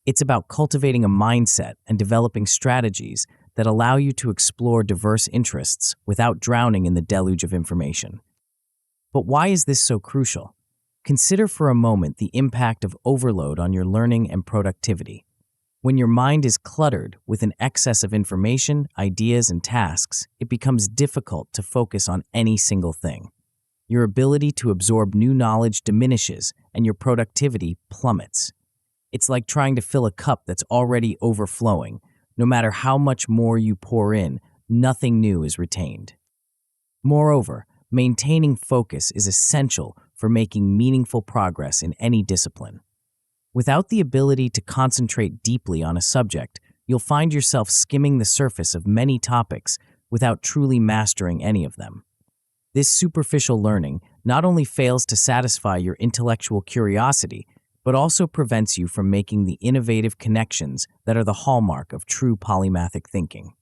It's about cultivating a mindset and developing strategies that allow you to explore diverse interests without drowning in the deluge of information. But why is this so crucial? Consider for a moment the impact of overload on your learning and productivity. When your mind is cluttered with an excess of information, ideas, and tasks, it becomes difficult to focus on any single thing. Your ability to absorb new knowledge diminishes and your productivity plummets. It's like trying to fill a cup that's already overflowing. No matter how much more you pour in, nothing new is retained. Moreover, maintaining focus is essential for making meaningful progress in any discipline. Without the ability to concentrate deeply on a subject, you'll find yourself skimming the surface of many topics without truly mastering any of them. This superficial learning not only fails to satisfy your intellectual curiosity, but also prevents you from making the innovative connections that are the hallmark of true polymathic thinking.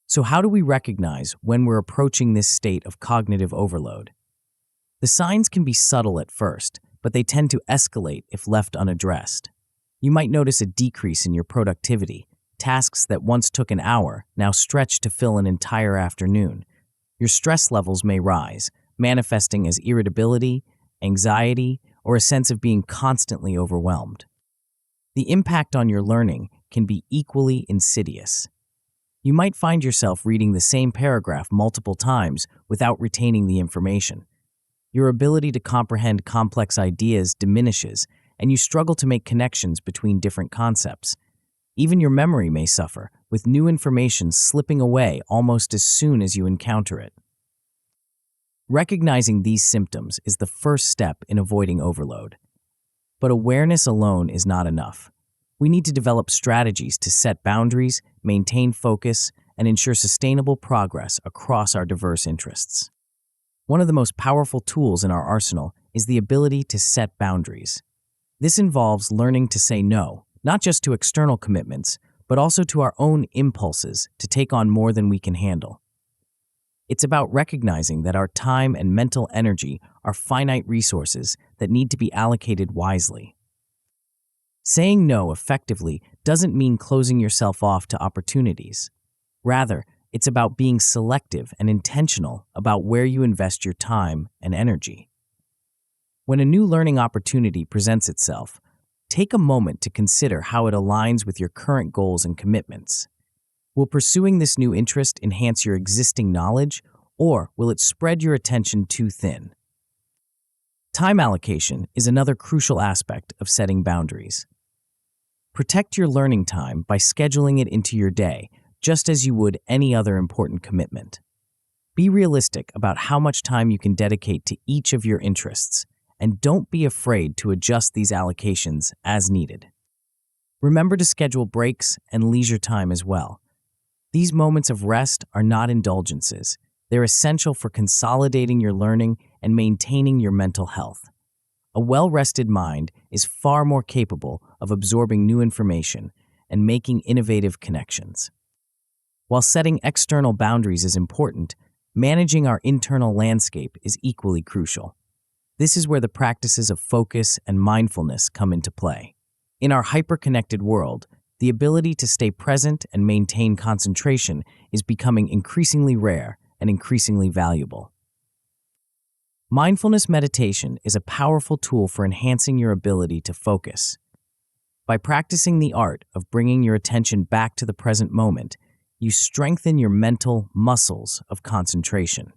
So how do we recognize when we're approaching this state of cognitive overload? The signs can be subtle at first, but they tend to escalate if left unaddressed. You might notice a decrease in your productivity. Tasks that once took an hour now stretch to fill an entire afternoon. Your stress levels may rise, manifesting as irritability, anxiety, or a sense of being constantly overwhelmed. The impact on your learning can be equally insidious. You might find yourself reading the same paragraph multiple times without retaining the information. Your ability to comprehend complex ideas diminishes, and you struggle to make connections between different concepts. Even your memory may suffer, with new information slipping away almost as soon as you encounter it. Recognizing these symptoms is the first step in avoiding overload. But awareness alone is not enough. We need to develop strategies to set boundaries, maintain focus, and ensure sustainable progress across our diverse interests. One of the most powerful tools in our arsenal is the ability to set boundaries. This involves learning to say no, not just to external commitments, but also to our own impulses to take on more than we can handle. It's about recognizing that our time and mental energy are finite resources that need to be allocated wisely. Saying no effectively doesn't mean closing yourself off to opportunities. Rather, it's about being selective and intentional about where you invest your time and energy. When a new learning opportunity presents itself, take a moment to consider how it aligns with your current goals and commitments. Will pursuing this new interest enhance your existing knowledge, or will it spread your attention too thin? Time allocation is another crucial aspect of setting boundaries. Protect your learning time by scheduling it into your day, just as you would any other important commitment. Be realistic about how much time you can dedicate to each of your interests, and don't be afraid to adjust these allocations as needed. Remember to schedule breaks and leisure time as well. These moments of rest are not indulgences. They're essential for consolidating your learning and maintaining your mental health. A well-rested mind is far more capable of absorbing new information and making innovative connections. While setting external boundaries is important, managing our internal landscape is equally crucial. This is where the practices of focus and mindfulness come into play. In our hyper-connected world, the ability to stay present and maintain concentration is becoming increasingly rare and increasingly valuable. Mindfulness meditation is a powerful tool for enhancing your ability to focus. By practicing the art of bringing your attention back to the present moment, you strengthen your mental muscles of concentration.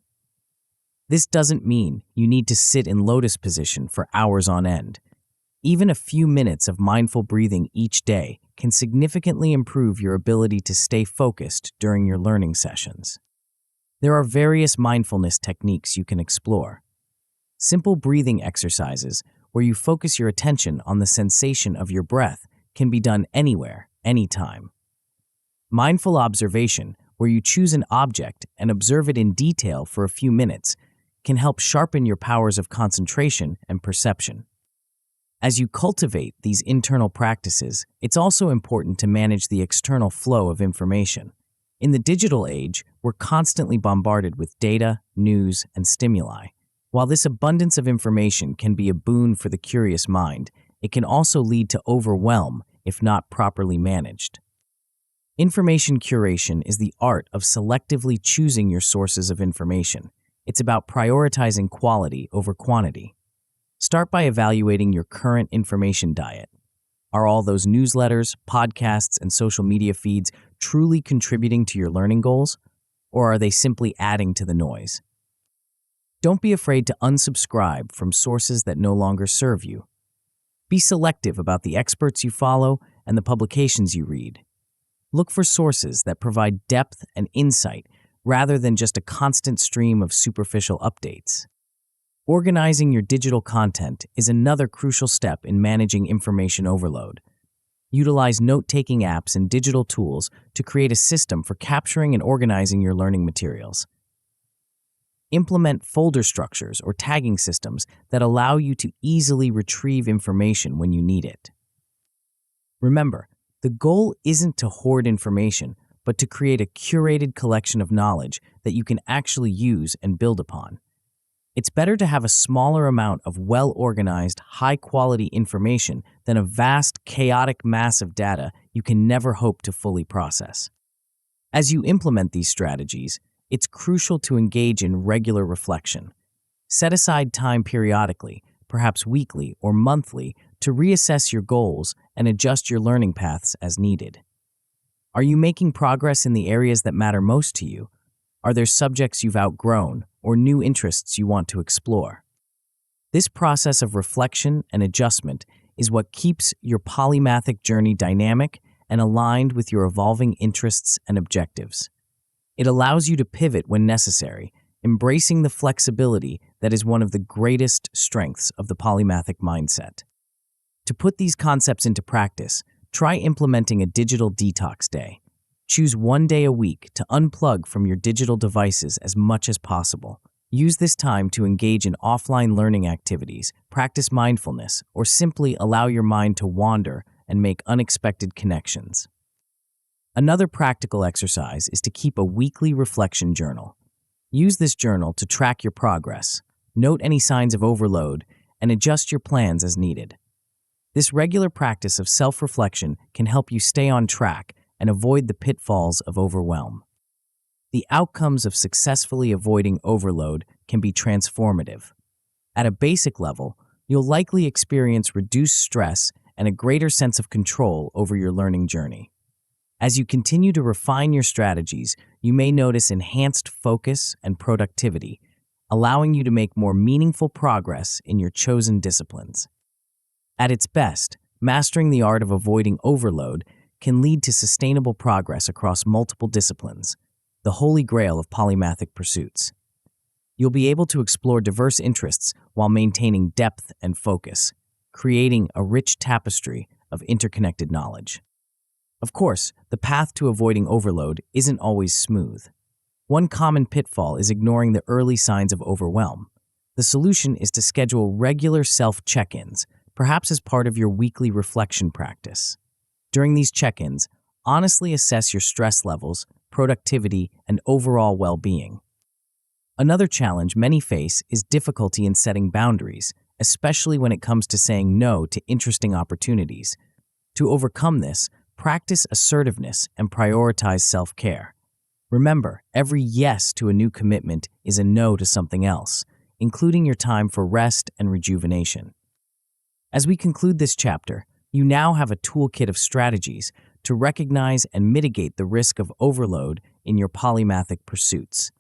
This doesn't mean you need to sit in lotus position for hours on end. Even a few minutes of mindful breathing each day can significantly improve your ability to stay focused during your learning sessions. There are various mindfulness techniques you can explore. Simple breathing exercises where you focus your attention on the sensation of your breath can be done anywhere, anytime. Mindful observation, where you choose an object and observe it in detail for a few minutes, can help sharpen your powers of concentration and perception. As you cultivate these internal practices, it's also important to manage the external flow of information. In the digital age, we're constantly bombarded with data, news, and stimuli. While this abundance of information can be a boon for the curious mind, it can also lead to overwhelm if not properly managed. Information curation is the art of selectively choosing your sources of information. It's about prioritizing quality over quantity. Start by evaluating your current information diet. Are all those newsletters, podcasts, and social media feeds truly contributing to your learning goals, or are they simply adding to the noise? Don't be afraid to unsubscribe from sources that no longer serve you. Be selective about the experts you follow and the publications you read. Look for sources that provide depth and insight rather than just a constant stream of superficial updates. Organizing your digital content is another crucial step in managing information overload. Utilize note-taking apps and digital tools to create a system for capturing and organizing your learning materials. Implement folder structures or tagging systems that allow you to easily retrieve information when you need it. Remember, the goal isn't to hoard information, but to create a curated collection of knowledge that you can actually use and build upon. It's better to have a smaller amount of well-organized, high-quality information than a vast, chaotic mass of data you can never hope to fully process. As you implement these strategies, it's crucial to engage in regular reflection. Set aside time periodically, perhaps weekly or monthly, to reassess your goals and adjust your learning paths as needed. Are you making progress in the areas that matter most to you? Are there subjects you've outgrown or new interests you want to explore? This process of reflection and adjustment is what keeps your polymathic journey dynamic and aligned with your evolving interests and objectives. It allows you to pivot when necessary, embracing the flexibility that is one of the greatest strengths of the polymathic mindset. To put these concepts into practice, try implementing a digital detox day. Choose one day a week to unplug from your digital devices as much as possible. Use this time to engage in offline learning activities, practice mindfulness, or simply allow your mind to wander and make unexpected connections. Another practical exercise is to keep a weekly reflection journal. Use this journal to track your progress, note any signs of overload, and adjust your plans as needed. This regular practice of self-reflection can help you stay on track and avoid the pitfalls of overwhelm. The outcomes of successfully avoiding overload can be transformative. At a basic level, you'll likely experience reduced stress and a greater sense of control over your learning journey. As you continue to refine your strategies, you may notice enhanced focus and productivity, allowing you to make more meaningful progress in your chosen disciplines. At its best, mastering the art of avoiding overload can lead to sustainable progress across multiple disciplines, the holy grail of polymathic pursuits. You'll be able to explore diverse interests while maintaining depth and focus, creating a rich tapestry of interconnected knowledge. Of course, the path to avoiding overload isn't always smooth. One common pitfall is ignoring the early signs of overwhelm. The solution is to schedule regular self-check-ins, perhaps as part of your weekly reflection practice. During these check-ins, honestly assess your stress levels, productivity, and overall well-being. Another challenge many face is difficulty in setting boundaries, especially when it comes to saying no to interesting opportunities. To overcome this, practice assertiveness and prioritize self-care. Remember, every yes to a new commitment is a no to something else, including your time for rest and rejuvenation. As we conclude this chapter, you now have a toolkit of strategies to recognize and mitigate the risk of overload in your polymathic pursuits.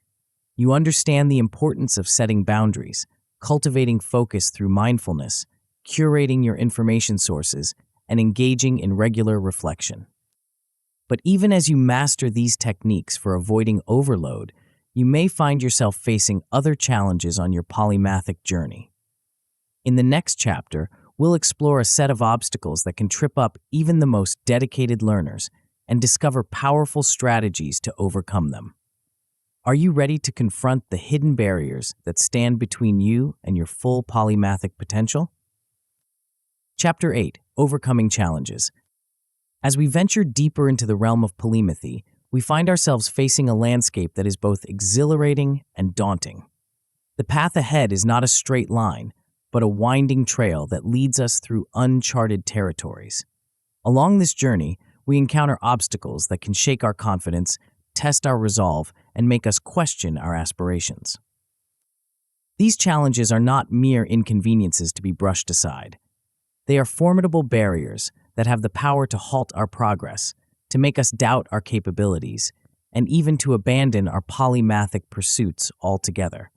You understand the importance of setting boundaries, cultivating focus through mindfulness, curating your information sources, and engaging in regular reflection. But even as you master these techniques for avoiding overload, you may find yourself facing other challenges on your polymathic journey. In the next chapter, we'll explore a set of obstacles that can trip up even the most dedicated learners and discover powerful strategies to overcome them. Are you ready to confront the hidden barriers that stand between you and your full polymathic potential? Chapter 8: Overcoming Challenges. As we venture deeper into the realm of polymathy, we find ourselves facing a landscape that is both exhilarating and daunting. The path ahead is not a straight line, but a winding trail that leads us through uncharted territories. Along this journey, we encounter obstacles that can shake our confidence, test our resolve, and make us question our aspirations. These challenges are not mere inconveniences to be brushed aside. They are formidable barriers that have the power to halt our progress, to make us doubt our capabilities, and even to abandon our polymathic pursuits altogether.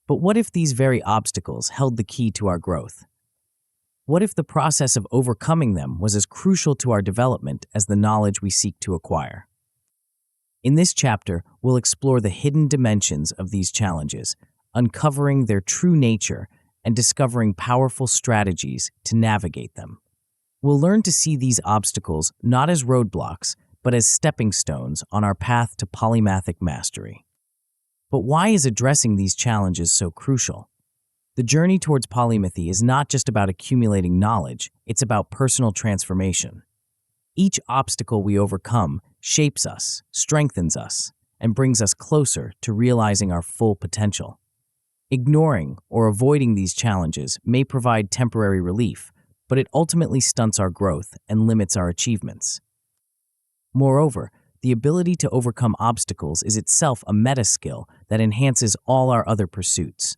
But what if these very obstacles held the key to our growth? What if the process of overcoming them was as crucial to our development as the knowledge we seek to acquire? In this chapter, we'll explore the hidden dimensions of these challenges, uncovering their true nature and discovering powerful strategies to navigate them. We'll learn to see these obstacles not as roadblocks, but as stepping stones on our path to polymathic mastery. But why is addressing these challenges so crucial? The journey towards polymathy is not just about accumulating knowledge, it's about personal transformation. Each obstacle we overcome shapes us, strengthens us, and brings us closer to realizing our full potential. Ignoring or avoiding these challenges may provide temporary relief, but it ultimately stunts our growth and limits our achievements. Moreover, the ability to overcome obstacles is itself a meta skill that enhances all our other pursuits.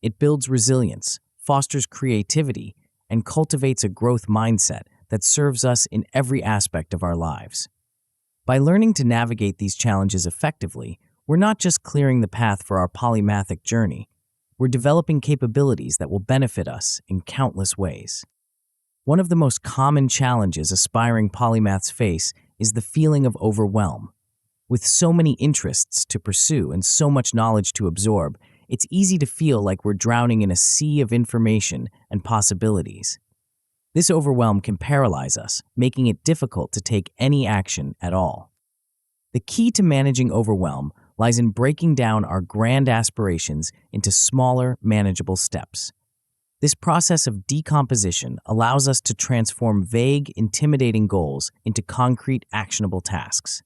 It builds resilience, fosters creativity, and cultivates a growth mindset that serves us in every aspect of our lives. By learning to navigate these challenges effectively, we're not just clearing the path for our polymathic journey, we're developing capabilities that will benefit us in countless ways. One of the most common challenges aspiring polymaths face is the feeling of overwhelm. With so many interests to pursue and so much knowledge to absorb, it's easy to feel like we're drowning in a sea of information and possibilities. This overwhelm can paralyze us, making it difficult to take any action at all. The key to managing overwhelm lies in breaking down our grand aspirations into smaller, manageable steps. This process of decomposition allows us to transform vague, intimidating goals into concrete, actionable tasks.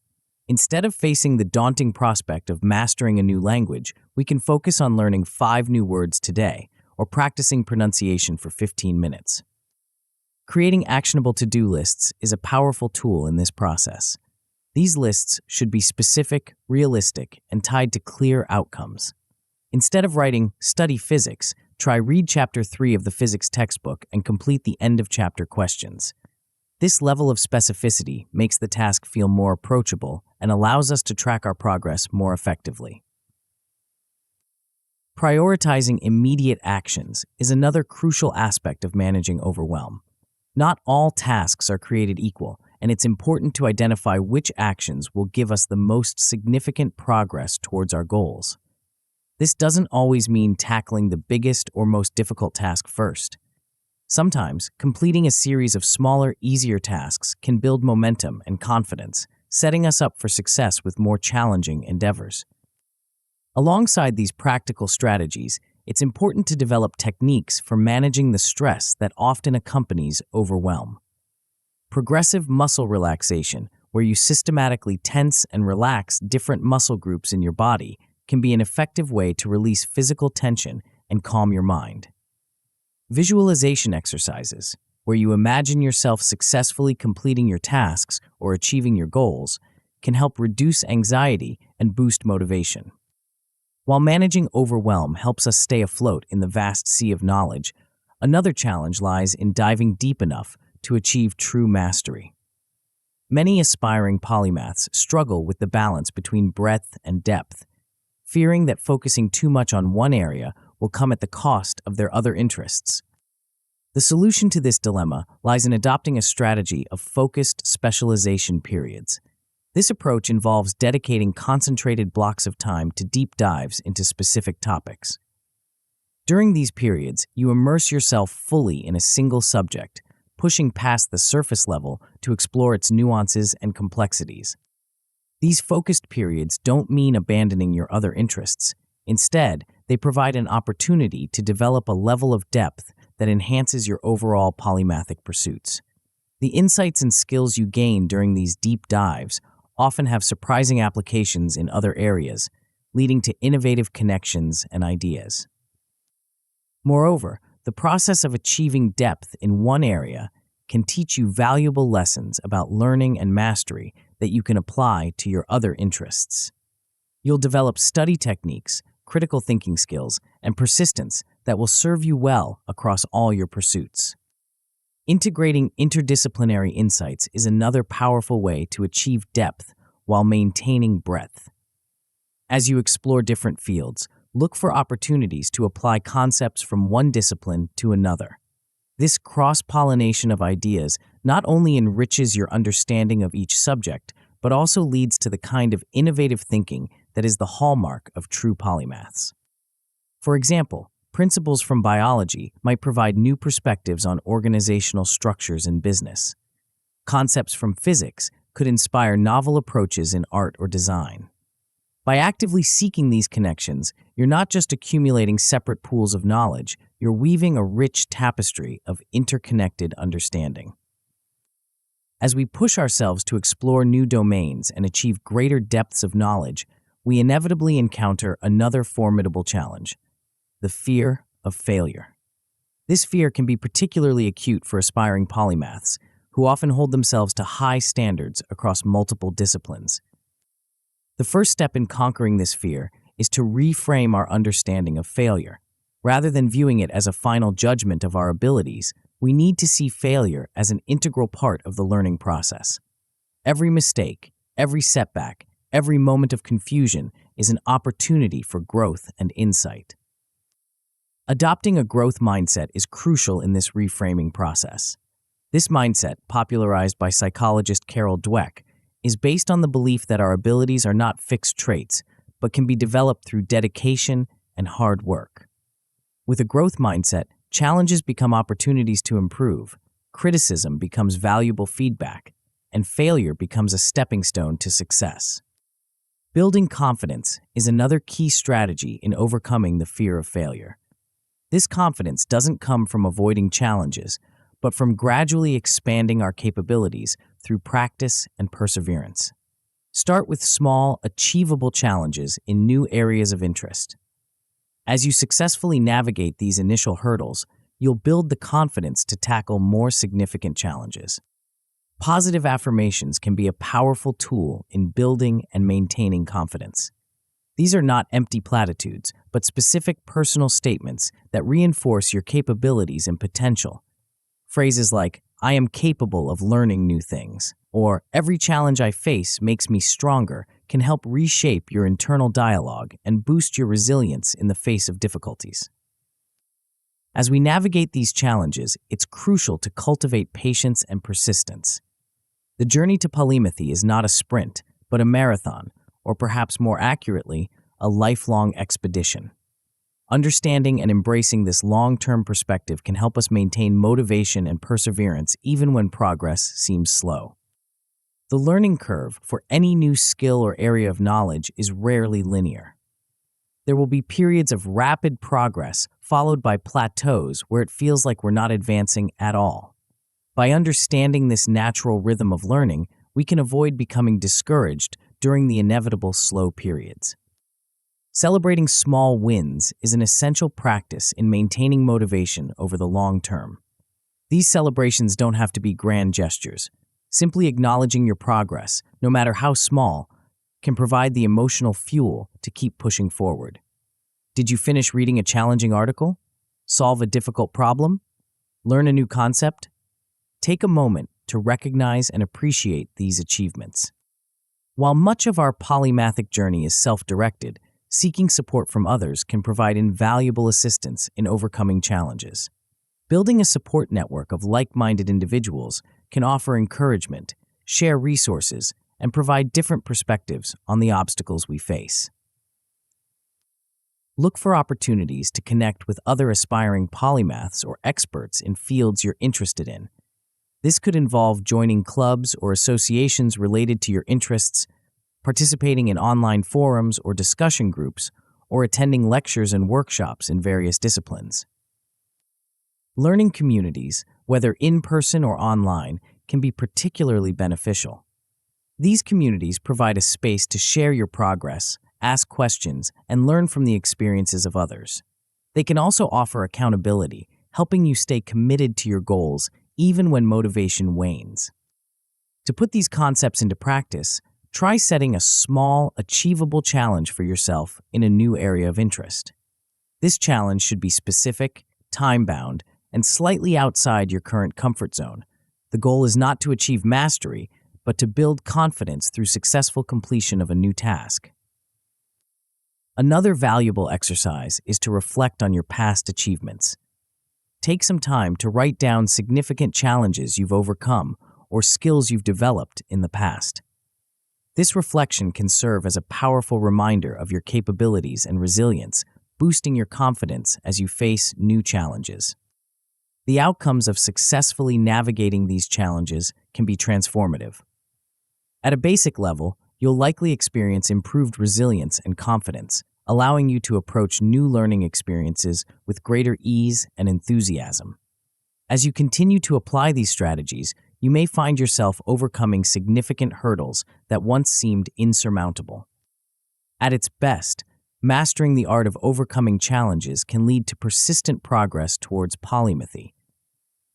Instead of facing the daunting prospect of mastering a new language, we can focus on learning 5 new words today or practicing pronunciation for 15 minutes. Creating actionable to-do lists is a powerful tool in this process. These lists should be specific, realistic, and tied to clear outcomes. Instead of writing, "Study physics," try read Chapter 3 of the physics textbook and complete the end-of-chapter questions. This level of specificity makes the task feel more approachable and allows us to track our progress more effectively. Prioritizing immediate actions is another crucial aspect of managing overwhelm. Not all tasks are created equal, and it's important to identify which actions will give us the most significant progress towards our goals. This doesn't always mean tackling the biggest or most difficult task first. Sometimes, completing a series of smaller, easier tasks can build momentum and confidence, setting us up for success with more challenging endeavors. Alongside these practical strategies, it's important to develop techniques for managing the stress that often accompanies overwhelm. Progressive muscle relaxation, where you systematically tense and relax different muscle groups in your body, can be an effective way to release physical tension and calm your mind. Visualization exercises, where you imagine yourself successfully completing your tasks or achieving your goals, can help reduce anxiety and boost motivation. While managing overwhelm helps us stay afloat in the vast sea of knowledge, another challenge lies in diving deep enough to achieve true mastery. Many aspiring polymaths struggle with the balance between breadth and depth, fearing that focusing too much on one area will come at the cost of their other interests. The solution to this dilemma lies in adopting a strategy of focused specialization periods. This approach involves dedicating concentrated blocks of time to deep dives into specific topics. During these periods, you immerse yourself fully in a single subject, pushing past the surface level to explore its nuances and complexities. These focused periods don't mean abandoning your other interests. Instead, they provide an opportunity to develop a level of depth that enhances your overall polymathic pursuits. The insights and skills you gain during these deep dives often have surprising applications in other areas, leading to innovative connections and ideas. Moreover, the process of achieving depth in one area can teach you valuable lessons about learning and mastery that you can apply to your other interests. You'll develop study techniques, critical thinking skills, and persistence that will serve you well across all your pursuits. Integrating interdisciplinary insights is another powerful way to achieve depth while maintaining breadth. As you explore different fields, look for opportunities to apply concepts from one discipline to another. This cross-pollination of ideas not only enriches your understanding of each subject, but also leads to the kind of innovative thinking that is the hallmark of true polymaths. For example, principles from biology might provide new perspectives on organizational structures in business. Concepts from physics could inspire novel approaches in art or design. By actively seeking these connections, you're not just accumulating separate pools of knowledge, you're weaving a rich tapestry of interconnected understanding. As we push ourselves to explore new domains and achieve greater depths of knowledge, we inevitably encounter another formidable challenge: the fear of failure. This fear can be particularly acute for aspiring polymaths, who often hold themselves to high standards across multiple disciplines. The first step in conquering this fear is to reframe our understanding of failure. Rather than viewing it as a final judgment of our abilities, we need to see failure as an integral part of the learning process. Every mistake, every setback, every moment of confusion is an opportunity for growth and insight. Adopting a growth mindset is crucial in this reframing process. This mindset, popularized by psychologist Carol Dweck, is based on the belief that our abilities are not fixed traits, but can be developed through dedication and hard work. With a growth mindset, challenges become opportunities to improve, criticism becomes valuable feedback, and failure becomes a stepping stone to success. Building confidence is another key strategy in overcoming the fear of failure. This confidence doesn't come from avoiding challenges, but from gradually expanding our capabilities through practice and perseverance. Start with small, achievable challenges in new areas of interest. As you successfully navigate these initial hurdles, you'll build the confidence to tackle more significant challenges. Positive affirmations can be a powerful tool in building and maintaining confidence. These are not empty platitudes, but specific personal statements that reinforce your capabilities and potential. Phrases like, "I am capable of learning new things," or "every challenge I face makes me stronger," can help reshape your internal dialogue and boost your resilience in the face of difficulties. As we navigate these challenges, it's crucial to cultivate patience and persistence. The journey to polymathy is not a sprint, but a marathon, or perhaps more accurately, a lifelong expedition. Understanding and embracing this long-term perspective can help us maintain motivation and perseverance even when progress seems slow. The learning curve for any new skill or area of knowledge is rarely linear. There will be periods of rapid progress followed by plateaus where it feels like we're not advancing at all. By understanding this natural rhythm of learning, we can avoid becoming discouraged during the inevitable slow periods. Celebrating small wins is an essential practice in maintaining motivation over the long term. These celebrations don't have to be grand gestures. Simply acknowledging your progress, no matter how small, can provide the emotional fuel to keep pushing forward. Did you finish reading a challenging article? Solve a difficult problem? Learn a new concept? Take a moment to recognize and appreciate these achievements. While much of our polymathic journey is self-directed, seeking support from others can provide invaluable assistance in overcoming challenges. Building a support network of like-minded individuals can offer encouragement, share resources, and provide different perspectives on the obstacles we face. Look for opportunities to connect with other aspiring polymaths or experts in fields you're interested in. This could involve joining clubs or associations related to your interests, participating in online forums or discussion groups, or attending lectures and workshops in various disciplines. Learning communities, whether in person or online, can be particularly beneficial. These communities provide a space to share your progress, ask questions, and learn from the experiences of others. They can also offer accountability, helping you stay committed to your goals even when motivation wanes. To put these concepts into practice, try setting a small, achievable challenge for yourself in a new area of interest. This challenge should be specific, time-bound, and slightly outside your current comfort zone. The goal is not to achieve mastery, but to build confidence through successful completion of a new task. Another valuable exercise is to reflect on your past achievements. Take some time to write down significant challenges you've overcome or skills you've developed in the past. This reflection can serve as a powerful reminder of your capabilities and resilience, boosting your confidence as you face new challenges. The outcomes of successfully navigating these challenges can be transformative. At a basic level, you'll likely experience improved resilience and confidence, allowing you to approach new learning experiences with greater ease and enthusiasm. As you continue to apply these strategies, you may find yourself overcoming significant hurdles that once seemed insurmountable. At its best, mastering the art of overcoming challenges can lead to persistent progress towards polymathy.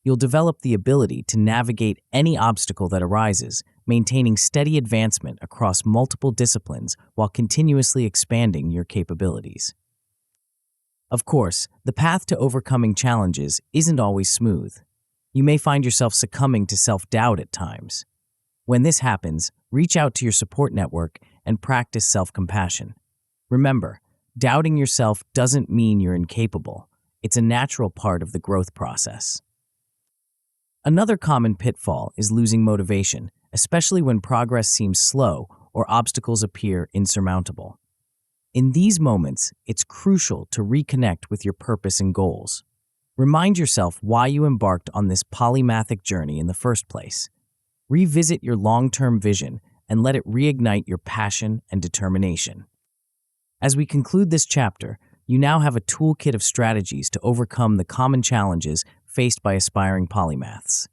You'll develop the ability to navigate any obstacle that arises, maintaining steady advancement across multiple disciplines while continuously expanding your capabilities. Of course, the path to overcoming challenges isn't always smooth. You may find yourself succumbing to self-doubt at times. When this happens, reach out to your support network and practice self-compassion. Remember, doubting yourself doesn't mean you're incapable. It's a natural part of the growth process. Another common pitfall is losing motivation, especially when progress seems slow or obstacles appear insurmountable. In these moments, it's crucial to reconnect with your purpose and goals. Remind yourself why you embarked on this polymathic journey in the first place. Revisit your long-term vision and let it reignite your passion and determination. As we conclude this chapter, you now have a toolkit of strategies to overcome the common challenges faced by aspiring polymaths.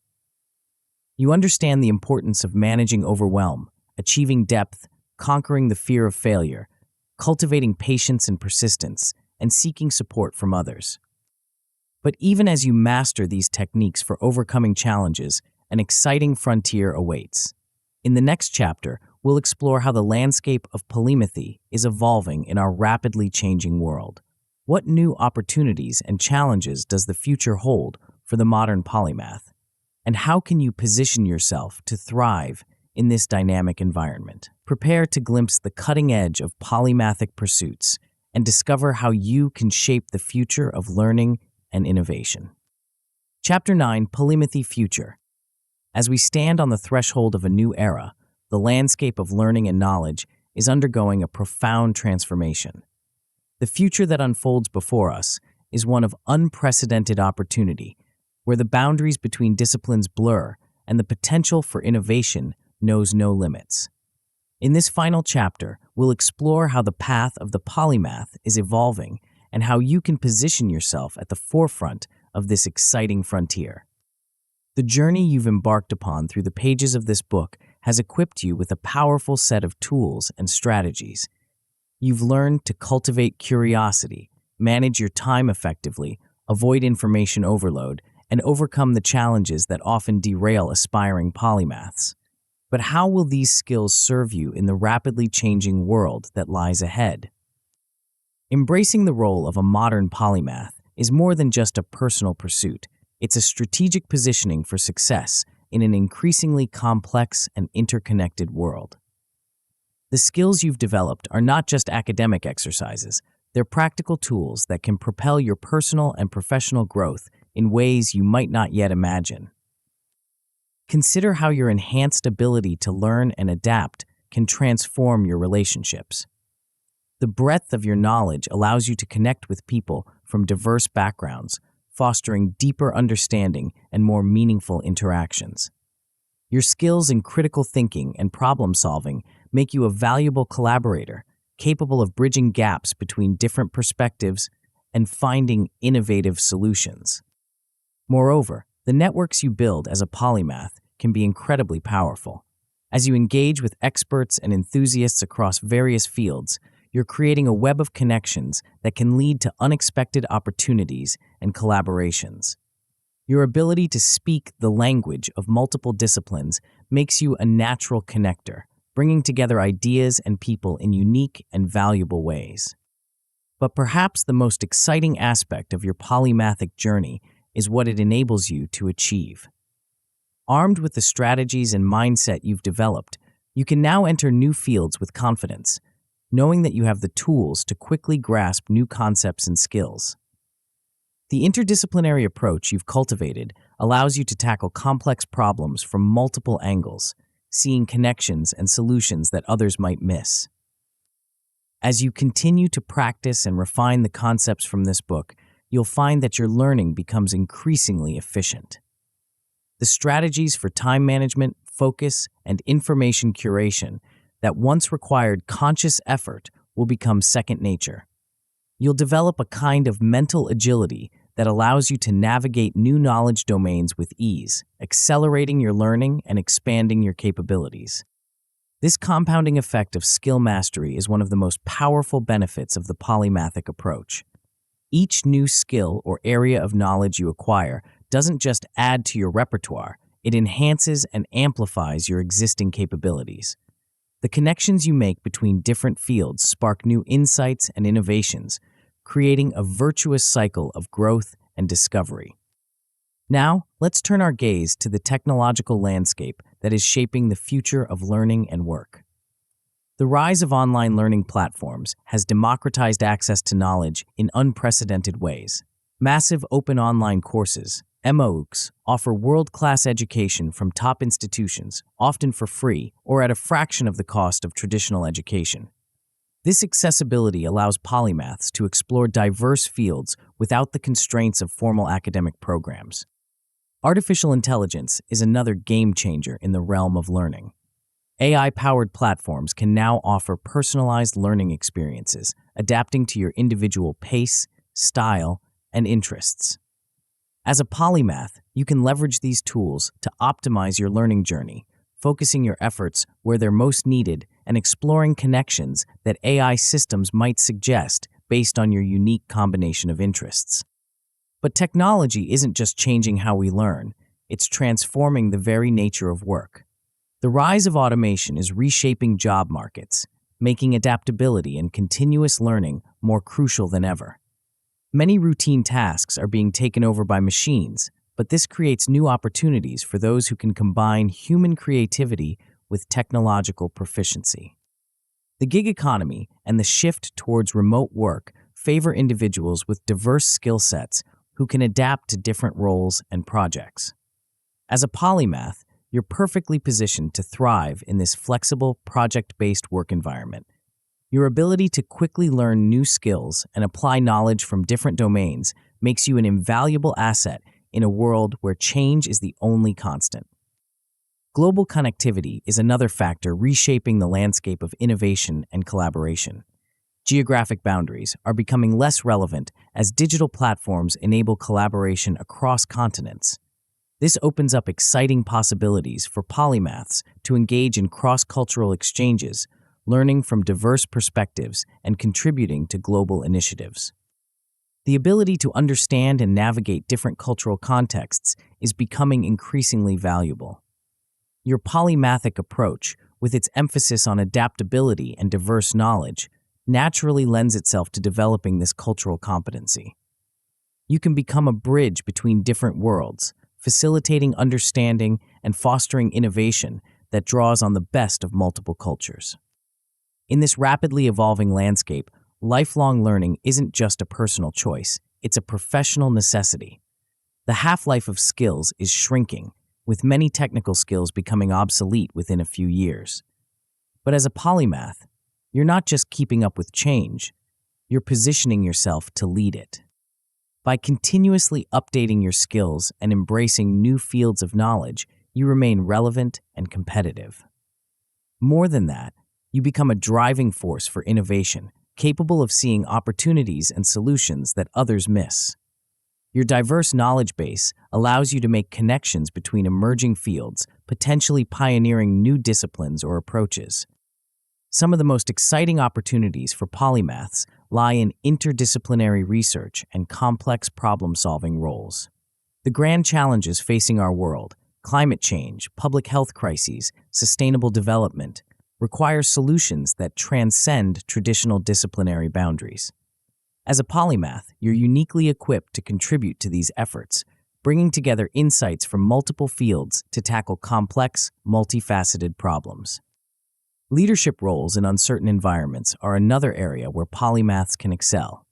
You understand the importance of managing overwhelm, achieving depth, conquering the fear of failure, cultivating patience and persistence, and seeking support from others. But even as you master these techniques for overcoming challenges, an exciting frontier awaits. In the next chapter, we'll explore how the landscape of polymathy is evolving in our rapidly changing world. What new opportunities and challenges does the future hold for the modern polymath? And how can you position yourself to thrive in this dynamic environment? Prepare to glimpse the cutting edge of polymathic pursuits and discover how you can shape the future of learning and innovation. Chapter 9, Polymathy Future. As we stand on the threshold of a new era, the landscape of learning and knowledge is undergoing a profound transformation. The future that unfolds before us is one of unprecedented opportunity, where the boundaries between disciplines blur and the potential for innovation knows no limits. In this final chapter, we'll explore how the path of the polymath is evolving and how you can position yourself at the forefront of this exciting frontier. The journey you've embarked upon through the pages of this book has equipped you with a powerful set of tools and strategies. You've learned to cultivate curiosity, manage your time effectively, avoid information overload, and overcome the challenges that often derail aspiring polymaths. But how will these skills serve you in the rapidly changing world that lies ahead? Embracing the role of a modern polymath is more than just a personal pursuit. It's a strategic positioning for success in an increasingly complex and interconnected world. The skills you've developed are not just academic exercises, they're practical tools that can propel your personal and professional growth in ways you might not yet imagine. Consider how your enhanced ability to learn and adapt can transform your relationships. The breadth of your knowledge allows you to connect with people from diverse backgrounds, fostering deeper understanding and more meaningful interactions. Your skills in critical thinking and problem-solving make you a valuable collaborator, capable of bridging gaps between different perspectives and finding innovative solutions. Moreover, the networks you build as a polymath can be incredibly powerful. As you engage with experts and enthusiasts across various fields, you're creating a web of connections that can lead to unexpected opportunities and collaborations. Your ability to speak the language of multiple disciplines makes you a natural connector, bringing together ideas and people in unique and valuable ways. But perhaps the most exciting aspect of your polymathic journey is what it enables you to achieve. Armed with the strategies and mindset you've developed, you can now enter new fields with confidence, knowing that you have the tools to quickly grasp new concepts and skills. The interdisciplinary approach you've cultivated allows you to tackle complex problems from multiple angles, seeing connections and solutions that others might miss. As you continue to practice and refine the concepts from this book, you'll find that your learning becomes increasingly efficient. The strategies for time management, focus, and information curation that once required conscious effort will become second nature. You'll develop a kind of mental agility that allows you to navigate new knowledge domains with ease, accelerating your learning and expanding your capabilities. This compounding effect of skill mastery is one of the most powerful benefits of the polymathic approach. Each new skill or area of knowledge you acquire doesn't just add to your repertoire, it enhances and amplifies your existing capabilities. The connections you make between different fields spark new insights and innovations, creating a virtuous cycle of growth and discovery. Now, let's turn our gaze to the technological landscape that is shaping the future of learning and work. The rise of online learning platforms has democratized access to knowledge in unprecedented ways. Massive open online courses, MOOCs, offer world-class education from top institutions, often for free or at a fraction of the cost of traditional education. This accessibility allows polymaths to explore diverse fields without the constraints of formal academic programs. Artificial intelligence is another game changer in the realm of learning. AI-powered platforms can now offer personalized learning experiences, adapting to your individual pace, style, and interests. As a polymath, you can leverage these tools to optimize your learning journey, focusing your efforts where they're most needed and exploring connections that AI systems might suggest based on your unique combination of interests. But technology isn't just changing how we learn, it's transforming the very nature of work. The rise of automation is reshaping job markets, making adaptability and continuous learning more crucial than ever. Many routine tasks are being taken over by machines, but this creates new opportunities for those who can combine human creativity with technological proficiency. The gig economy and the shift towards remote work favor individuals with diverse skill sets who can adapt to different roles and projects. As a polymath, you're perfectly positioned to thrive in this flexible, project-based work environment. Your ability to quickly learn new skills and apply knowledge from different domains makes you an invaluable asset in a world where change is the only constant. Global connectivity is another factor reshaping the landscape of innovation and collaboration. Geographic boundaries are becoming less relevant as digital platforms enable collaboration across continents. This opens up exciting possibilities for polymaths to engage in cross-cultural exchanges, learning from diverse perspectives and contributing to global initiatives. The ability to understand and navigate different cultural contexts is becoming increasingly valuable. Your polymathic approach, with its emphasis on adaptability and diverse knowledge, naturally lends itself to developing this cultural competency. You can become a bridge between different worlds, facilitating understanding and fostering innovation that draws on the best of multiple cultures. In this rapidly evolving landscape, lifelong learning isn't just a personal choice, it's a professional necessity. The half-life of skills is shrinking, with many technical skills becoming obsolete within a few years. But as a polymath, you're not just keeping up with change, you're positioning yourself to lead it. By continuously updating your skills and embracing new fields of knowledge, you remain relevant and competitive. More than that, you become a driving force for innovation, capable of seeing opportunities and solutions that others miss. Your diverse knowledge base allows you to make connections between emerging fields, potentially pioneering new disciplines or approaches. Some of the most exciting opportunities for polymaths lie in interdisciplinary research and complex problem-solving roles. The grand challenges facing our world, climate change, public health crises, sustainable development, require solutions that transcend traditional disciplinary boundaries. As a polymath, you're uniquely equipped to contribute to these efforts, bringing together insights from multiple fields to tackle complex, multifaceted problems. Leadership roles in uncertain environments are another area where polymaths can excel.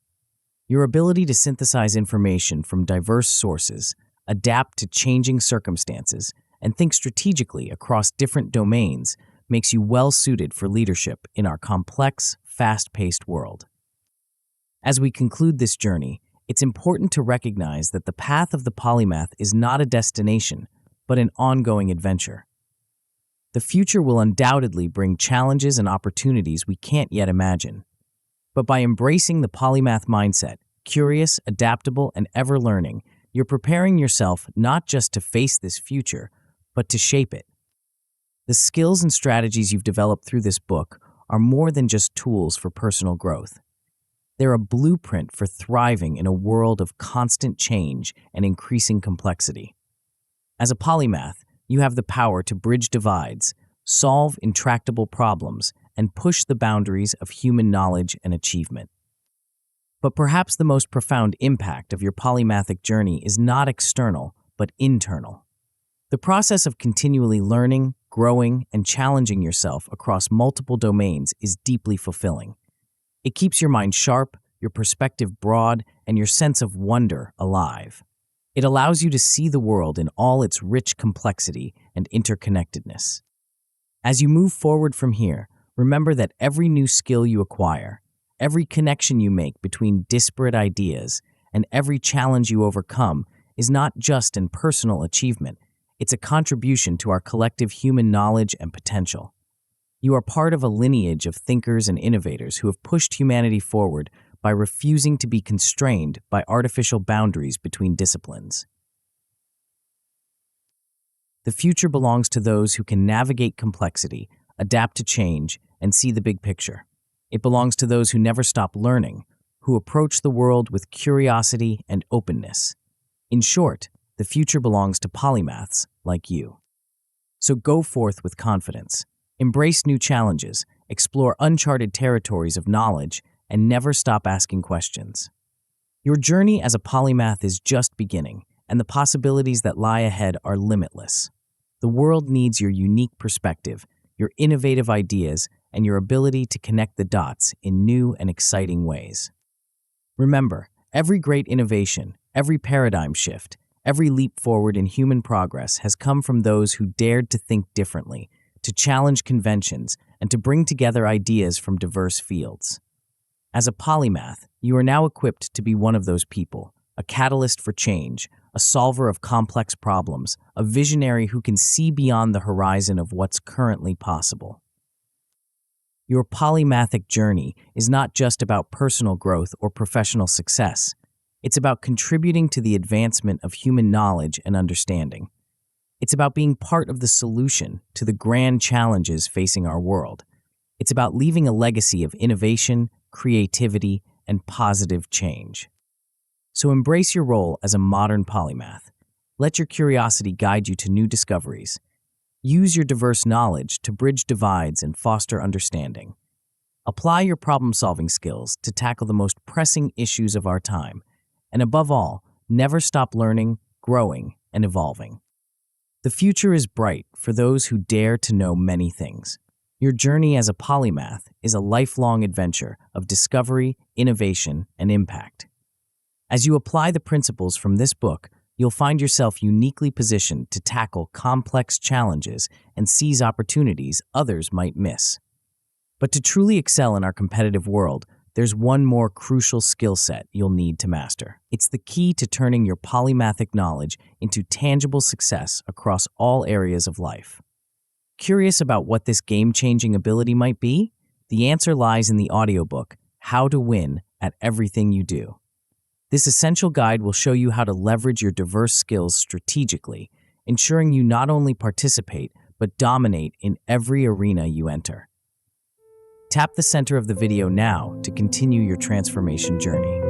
Your ability to synthesize information from diverse sources, adapt to changing circumstances, and think strategically across different domains makes you well-suited for leadership in our complex, fast-paced world. As we conclude this journey, it's important to recognize that the path of the polymath is not a destination, but an ongoing adventure. The future will undoubtedly bring challenges and opportunities we can't yet imagine. But by embracing the polymath mindset, curious, adaptable, and ever-learning, you're preparing yourself not just to face this future, but to shape it. The skills and strategies you've developed through this book are more than just tools for personal growth. They're a blueprint for thriving in a world of constant change and increasing complexity. As a polymath, you have the power to bridge divides, solve intractable problems, and push the boundaries of human knowledge and achievement. But perhaps the most profound impact of your polymathic journey is not external, but internal. The process of continually learning, growing, and challenging yourself across multiple domains is deeply fulfilling. It keeps your mind sharp, your perspective broad, and your sense of wonder alive. It allows you to see the world in all its rich complexity and interconnectedness. As you move forward from here, remember that every new skill you acquire, every connection you make between disparate ideas, and every challenge you overcome is not just an personal achievement, it's a contribution to our collective human knowledge and potential. You are part of a lineage of thinkers and innovators who have pushed humanity forward by refusing to be constrained by artificial boundaries between disciplines. The future belongs to those who can navigate complexity, adapt to change, and see the big picture. It belongs to those who never stop learning, who approach the world with curiosity and openness. In short, the future belongs to polymaths like you. So go forth with confidence. Embrace new challenges, explore uncharted territories of knowledge, and never stop asking questions. Your journey as a polymath is just beginning, and the possibilities that lie ahead are limitless. The world needs your unique perspective, your innovative ideas, and your ability to connect the dots in new and exciting ways. Remember, every great innovation, every paradigm shift, every leap forward in human progress has come from those who dared to think differently, to challenge conventions, and to bring together ideas from diverse fields. As a polymath, you are now equipped to be one of those people, a catalyst for change, a solver of complex problems, a visionary who can see beyond the horizon of what's currently possible. Your polymathic journey is not just about personal growth or professional success. It's about contributing to the advancement of human knowledge and understanding. It's about being part of the solution to the grand challenges facing our world. It's about leaving a legacy of innovation, creativity, and positive change. So embrace your role as a modern polymath. Let your curiosity guide you to new discoveries. Use your diverse knowledge to bridge divides and foster understanding. Apply your problem-solving skills to tackle the most pressing issues of our time. And above all, never stop learning, growing, and evolving. The future is bright for those who dare to know many things. Your journey as a polymath is a lifelong adventure of discovery, innovation, and impact. As you apply the principles from this book, you'll find yourself uniquely positioned to tackle complex challenges and seize opportunities others might miss. But to truly excel in our competitive world, there's one more crucial skill set you'll need to master. It's the key to turning your polymathic knowledge into tangible success across all areas of life. Curious about what this game-changing ability might be? The answer lies in the audiobook, How to Win at Everything You Do. This essential guide will show you how to leverage your diverse skills strategically, ensuring you not only participate, but dominate in every arena you enter. Tap the center of the video now to continue your transformation journey.